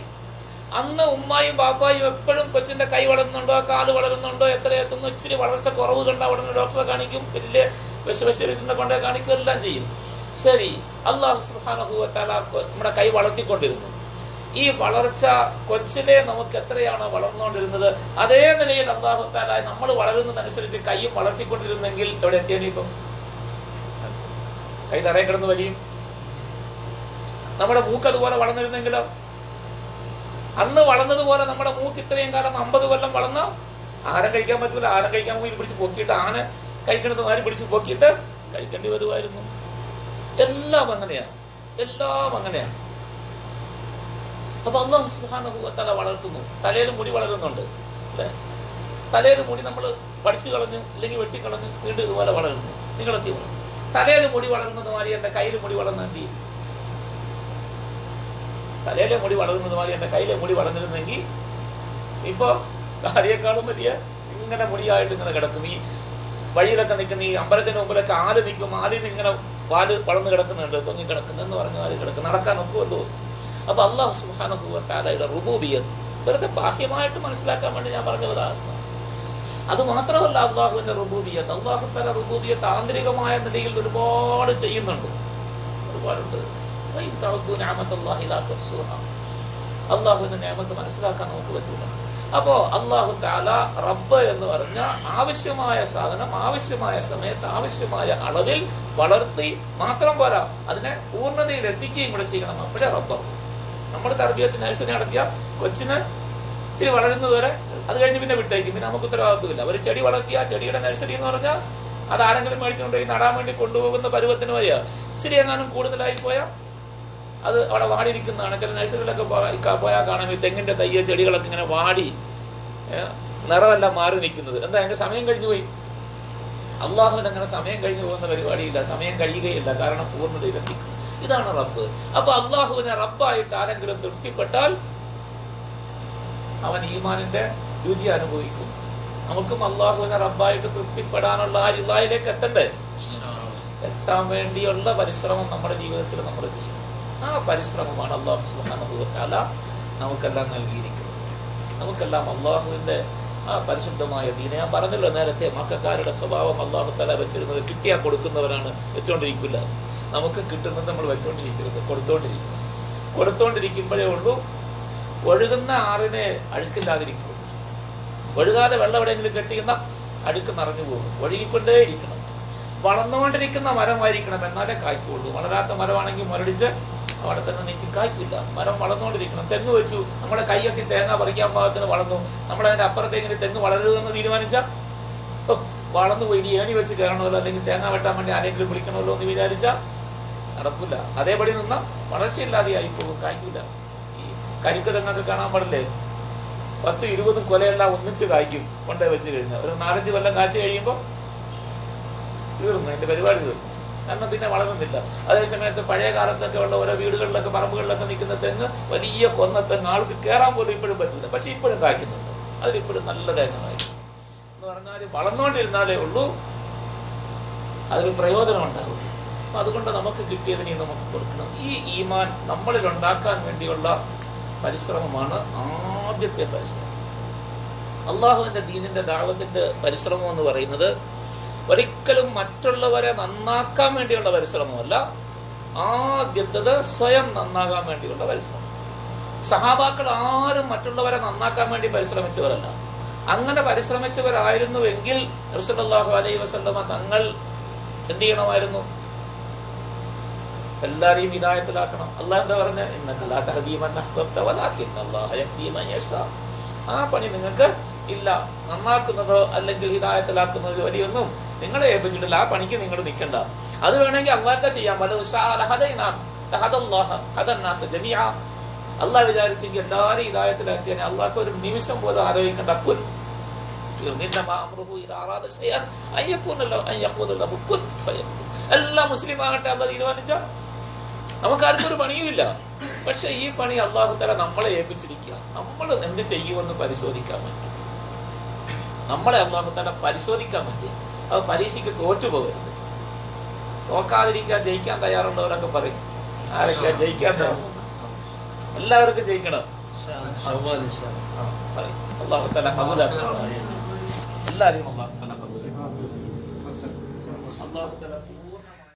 അന്ന് ഉമ്മായും ബാപ്പായും എപ്പോഴും കൊച്ചിന്റെ കൈ വളരുന്നുണ്ടോ, കാല് വളരുന്നുണ്ടോ, എത്ര എത്തുന്നു, ഇച്ചിരി വളർച്ച കുറവ് കണ്ട ഉടനെ ഡോക്ടറെ കാണിക്കും, വലിയ സ്പെഷ്യലിസ്റ്റിനെ കൊണ്ടേ കാണിക്കും, എല്ലാം ചെയ്യും. ശരി, അല്ലാഹു സുബ്ഹാനഹു വ തആല നമ്മുടെ കൈ വളർത്തിക്കൊണ്ടിരുന്നു. ഈ വളർച്ച കൊച്ചിലെ നമുക്ക് എത്രയാണോ വളർന്നുകൊണ്ടിരുന്നത് അതേ നിലയിൽ അല്ലാഹു തആല നമ്മൾ വളരുന്നതനുസരിച്ച് കൈയും വളർത്തിക്കൊണ്ടിരുന്നെങ്കിൽ എവിടെ എത്തിയാണ്? ഇപ്പം കൈ തറയിൽ കിടന്ന് വലിയും. നമ്മുടെ മൂക്ക് അതുപോലെ വളർന്നിരുന്നെങ്കിലോ? അന്ന് വളർന്നതുപോലെ നമ്മുടെ മൂക്ക് ഇത്രയും കാലം 50 കൊല്ലം വളർന്ന ആഹാരം കഴിക്കാൻ പറ്റൂല. ആഹാരം കഴിക്കാൻ പോയി പിടിച്ച് പൊക്കിയിട്ട് ആന കഴിക്കണത് മാറി പിടിച്ച് പൊക്കിയിട്ട് കഴിക്കേണ്ടി വരുമായിരുന്നു. എല്ലാം അങ്ങനെയാണ്. അപ്പൊ അല്ലാഹു സുബ്ഹാനഹു വ തആല വളർത്തുന്നു. തലയിൽ മുടി വളരുന്നുണ്ട് അല്ലെ? തലയിൽ മുടി നമ്മൾ പഠിച്ചു കളഞ്ഞു, അല്ലെങ്കിൽ വെട്ടിക്കളഞ്ഞു, വീണ്ടും ഇതുപോലെ വളരുന്നു. നിങ്ങളെത്തി വളർന്നു. തലയിൽ മുടി വളരുന്നത് മാതിരി എൻ്റെ കയ്യിൽ മുടി വളർന്ന എന്ത് ചെയ്യും? തലയിലെ മുടി വളരുന്നത് മാതിരി എൻ്റെ കയ്യിലെ മുടി വളർന്നിരുന്നെങ്കിൽ ഇപ്പൊ താടിയേക്കാളും വലിയ ഇങ്ങനെ മുടിയായിട്ട് ഇങ്ങനെ കിടക്കും. ഈ വഴിയിലൊക്കെ നിൽക്കുന്ന ഈ അമ്പലത്തിന് മുമ്പിലൊക്കെ ആല് നിൽക്കും, ആലിന് ഇങ്ങനെ പാല് വളർന്ന് കിടക്കുന്നുണ്ട്, തൊങ്ങി കിടക്കുന്നെന്ന് പറഞ്ഞ ആല് കിടക്കും, നടക്കാൻ ഒക്കുമല്ലോ. അപ്പൊ അല്ലാഹു സുബ്ഹാനഹു വ തആലയുടെ റുബൂബിയ്യത്ത് വെറുതെ ബാഹ്യമായിട്ട് മനസ്സിലാക്കാൻ വേണ്ടി ഞാൻ പറഞ്ഞതാണ്. അത് മാത്രമല്ല അള്ളാഹുവിന്റെ റുബൂബിയ്യത്ത്, അല്ലാഹു തആല റുബൂബിയ്യത്ത് ആന്തരികമായ നിലയിൽ ഒരുപാട് ചെയ്യുന്നുണ്ട്, ഒരുപാടുണ്ട്. അള്ളാഹുവിന്റെ നിഅമത്ത് മനസ്സിലാക്കാൻ നമുക്ക് പറ്റില്ല. അപ്പോ അല്ലാഹു തആല റബ്ബ് എന്ന് പറഞ്ഞ ആവശ്യമായ സാധനം ആവശ്യമായ സമയത്ത് ആവശ്യമായ അളവിൽ വളർത്തി മാത്രം പോരാ, അതിനെ പൂർണ്ണതയിൽ എത്തിക്കുകയും കൂടെ ചെയ്യണം. അപ്പോഴേ റബ്ബ്. നമ്മൾ തർബിയത്ത് നഴ്സറി നടത്തിയ കൊച്ചിന് ഇച്ചിരി വളരുന്നത് വരെ, അത് കഴിഞ്ഞ് പിന്നെ വിട്ടേക്കും, പിന്നെ നമുക്ക് ഉത്തരവാദിത്വമില്ല. ഒരു ചെടി വളർത്തിയ ചെടിയുടെ നഴ്സറി എന്ന് പറഞ്ഞാൽ അത് ആരെങ്കിലും മേടിച്ചുകൊണ്ടുപോയി നടാൻ വേണ്ടി കൊണ്ടുപോകുന്ന പരുവത്തിന് വരിക. ഇച്ചിരി എങ്ങാനും കൂടുതലായി പോയാൽ അത് അവിടെ വാടിയിരിക്കുന്നതാണ്. ചില നഴ്സറികളൊക്കെ പോയാൽ കാണാം ഈ തെങ്ങിന്റെ തയ്യ ചെടികളൊക്കെ ഇങ്ങനെ വാടി നിറമെല്ലാം മാറി നിൽക്കുന്നത്. എന്താ, അതിന്റെ സമയം കഴിഞ്ഞു പോയി. അള്ളാഹുവിന് അങ്ങനെ സമയം കഴിഞ്ഞു പോകുന്ന പരിപാടിയില്ല, സമയം കഴിയുകയില്ല, കാരണം പൂർണ്ണതയിലെത്തിക്കും. ഇതാണ് റബ്ബ്. അപ്പൊ അള്ളാഹുവിനെ റബ്ബായിട്ട് ആരെങ്കിലും തൃപ്തിപ്പെട്ടാൽ അവൻ ഈമാനിന്റെ രുചി അനുഭവിക്കും. നമുക്കും അള്ളാഹുവിനെ റബ്ബായിട്ട് തൃപ്തിപ്പെടാനുള്ള ആ രിളായിലേക്ക് എത്തണ്ടേ? എത്താൻ വേണ്ടിയുള്ള പരിശ്രമം നമ്മുടെ ജീവിതത്തിൽ നമ്മൾ ചെയ്യും. ആ പരിശ്രമമാണ് അല്ലാഹു സുബ്ഹാനഹു വ തആല നമുക്കെല്ലാം നൽകിയിരിക്കുന്നത്. നമുക്കെല്ലാം അള്ളാഹുവിന്റെ ആ പരിശുദ്ധമായ ദീനെ, ഞാൻ പറഞ്ഞല്ലോ നേരത്തെ, മക്കക്കാരുടെ സ്വഭാവം അല്ലാഹു തആല വെച്ചിരുന്നത് കിട്ടിയാൽ കൊടുക്കുന്നവരാണ്, വെച്ചുകൊണ്ടിരിക്കില്ല. നമുക്ക് കിട്ടുന്നത് നമ്മൾ വെച്ചുകൊണ്ടിരിക്കരുത്, കൊടുത്തോണ്ടിരിക്കുമ്പോഴേ ഉള്ളൂ ഒഴുകുന്ന ആറിനെ അഴുക്കില്ലാതിരിക്കും. ഒഴുകാതെ വെള്ളം എവിടെയെങ്കിലും കെട്ടിയുന്ന അഴുക്ക് നിറഞ്ഞു പോകും. ഒഴുകിക്കൊണ്ടേയിരിക്കണം. വളർന്നുകൊണ്ടിരിക്കുന്ന മരമായിരിക്കണം, എന്നാലേ കായ്ക്കുള്ളൂ. വളരാത്ത മരമാണെങ്കിൽ മുരടിച്ച് അവിടെ തന്നെ നീക്കി കായ്ക്കില്ല. മരം വളർന്നുകൊണ്ടിരിക്കണം. തെങ്ങ് വെച്ചു, നമ്മുടെ കൈയൊക്കെ തേങ്ങ പറിക്കാൻ പാകത്തിന് വളർന്നു, നമ്മളതിൻ്റെ അപ്പുറത്തേക്കിന് തെങ്ങ് വളരരുതെന്ന് തീരുമാനിച്ചാൽ വളർന്നു പോയി. ഇനി ഏണി വെച്ച് കയറണമല്ലോ, അല്ലെങ്കിൽ തേങ്ങ വെട്ടാൻ വേണ്ടി ആരെങ്കിലും വിളിക്കണമല്ലോ എന്ന് വിചാരിച്ചാൽ നടക്കില്ല. അതേപടി നിന്നാൽ വളർച്ചയില്ലാതെയായി പോകും, കായ്ക്കില്ല. ഈ കരിക്ക് തെങ്ങൊക്കെ കാണാൻ പാടില്ലേ, 10-20 കൊലയെല്ലാം ഒന്നിച്ച് കായ്ക്കും കൊണ്ടേ വെച്ച് കഴിഞ്ഞാൽ. ഒരു 4-5 കൊല്ലം കാഴ്ച കഴിയുമ്പോൾ തീർന്നു, അതിന്റെ പരിപാടി തീർന്നു. കാരണം പിന്നെ വളരുന്നില്ല. അതേസമയത്ത് പഴയ കാലത്തൊക്കെ ഉള്ള ഓരോ വീടുകളിലൊക്കെ പറമ്പുകളിലൊക്കെ നിൽക്കുന്ന തെങ്ങ് വലിയ കൊന്ന തെങ്ങ്, ആൾക്ക് കയറാൻ പോലും ഇപ്പോഴും പറ്റില്ല, പക്ഷെ ഇപ്പോഴും കായ്ക്കുന്നുണ്ട്. അതിലിപ്പോഴും നല്ല തേങ്ങ കായ്ക്കും എന്ന് പറഞ്ഞാൽ വളർന്നുകൊണ്ടിരുന്നാലേ ഉള്ളൂ അതൊരു പ്രയോജനം ഉണ്ടാവും. അപ്പൊ അതുകൊണ്ട് നമുക്ക് കിട്ടിയതിനെ നമുക്ക് കൊടുക്കണം. ഈ ഈമാൻ നമ്മളിൽ ഉണ്ടാക്കാൻ വേണ്ടിയുള്ള പരിശ്രമമാണ് ആദ്യത്തെ പരിശ്രമം. അള്ളാഹുവിന്റെ ദീനിന്റെ ദഅവത്തിന്റെ പരിശ്രമം എന്ന് പറയുന്നത് ഒരിക്കലും മറ്റുള്ളവരെ നന്നാക്കാൻ വേണ്ടിയുള്ള പരിശ്രമമല്ല. ആദ്യത്തേത് സ്വയം നന്നാകാൻ വേണ്ടിയുള്ള പരിശ്രമം. സഹാബാക്കൾ ആരും മറ്റുള്ളവരെ നന്നാക്കാൻ വേണ്ടി പരിശ്രമിച്ചവരല്ല. അങ്ങനെ പരിശ്രമിച്ചവരായിരുന്നുവെങ്കിൽ നബി സല്ലല്ലാഹു അലൈഹി വസല്ലമ തങ്ങൾ എന്ത് ചെയ്യണമായിരുന്നു? എല്ലാരെയും ഹിദായത്തിലാക്കണം. അല്ലാഹ് എന്താ പറഞ്ഞ, ഇന്നക ലാ തഹ്ദീ മൻ അഹ്ബബ്ത വലാകിന്ന അല്ലാഹ യഹ്ദീ മൻ യശാ. ആ പണി നിങ്ങൾക്ക് ഇല്ല. നന്നാക്കുന്നതോ അല്ലെങ്കിൽ ഹിദായത്തിലാക്കുന്നതോ ജോലിയൊന്നും നിങ്ങളെ ഏൽപ്പിച്ചിട്ടില്ല. ആ പണിക്ക് നിങ്ങൾ നിൽക്കണ്ട. അത് വേണമെങ്കിൽ അള്ളാഹ്ക്ക് ചെയ്യാം. അള്ളാഹ് വിചാരിച്ചെങ്കിൽ എല്ലാവരും ഹിദായത്തിലാക്കി തന്നെ അള്ളാഹ്ക്ക് ഒരു നിമിഷം പോലും ആലോചിക്കേണ്ട. എല്ലാം മുസ്ലിം ആകട്ടെ അള്ളാഹ് തീരുമാനിച്ച നമുക്കാർക്കും ഒരു പണിയുമില്ല. പക്ഷെ ഈ പണി അള്ളാഹു തആല നമ്മളെ ഏൽപ്പിച്ചിരിക്കുക. നമ്മൾ എന്ത് ചെയ്യുമെന്ന് പരിശോധിക്കാൻ വേണ്ടി, നമ്മളെ അള്ളാഹു തആല പരിശോധിക്കാൻ വേണ്ടി. അത് പരീക്ഷയ്ക്ക് തോറ്റുപോകരുത്. തോക്കാതിരിക്കാൻ ജയിക്കാൻ തയ്യാറുള്ളവരൊക്കെ പറയും. ആരൊക്കെ ജയിക്കാൻ? എല്ലാവർക്കും ജയിക്കണം. അള്ളാഹു തആല കബൂലാക്കട്ടെ. എല്ലാവരെയും അള്ളാഹു തആല കബൂലാക്കട്ടെ. അള്ളാഹു തആല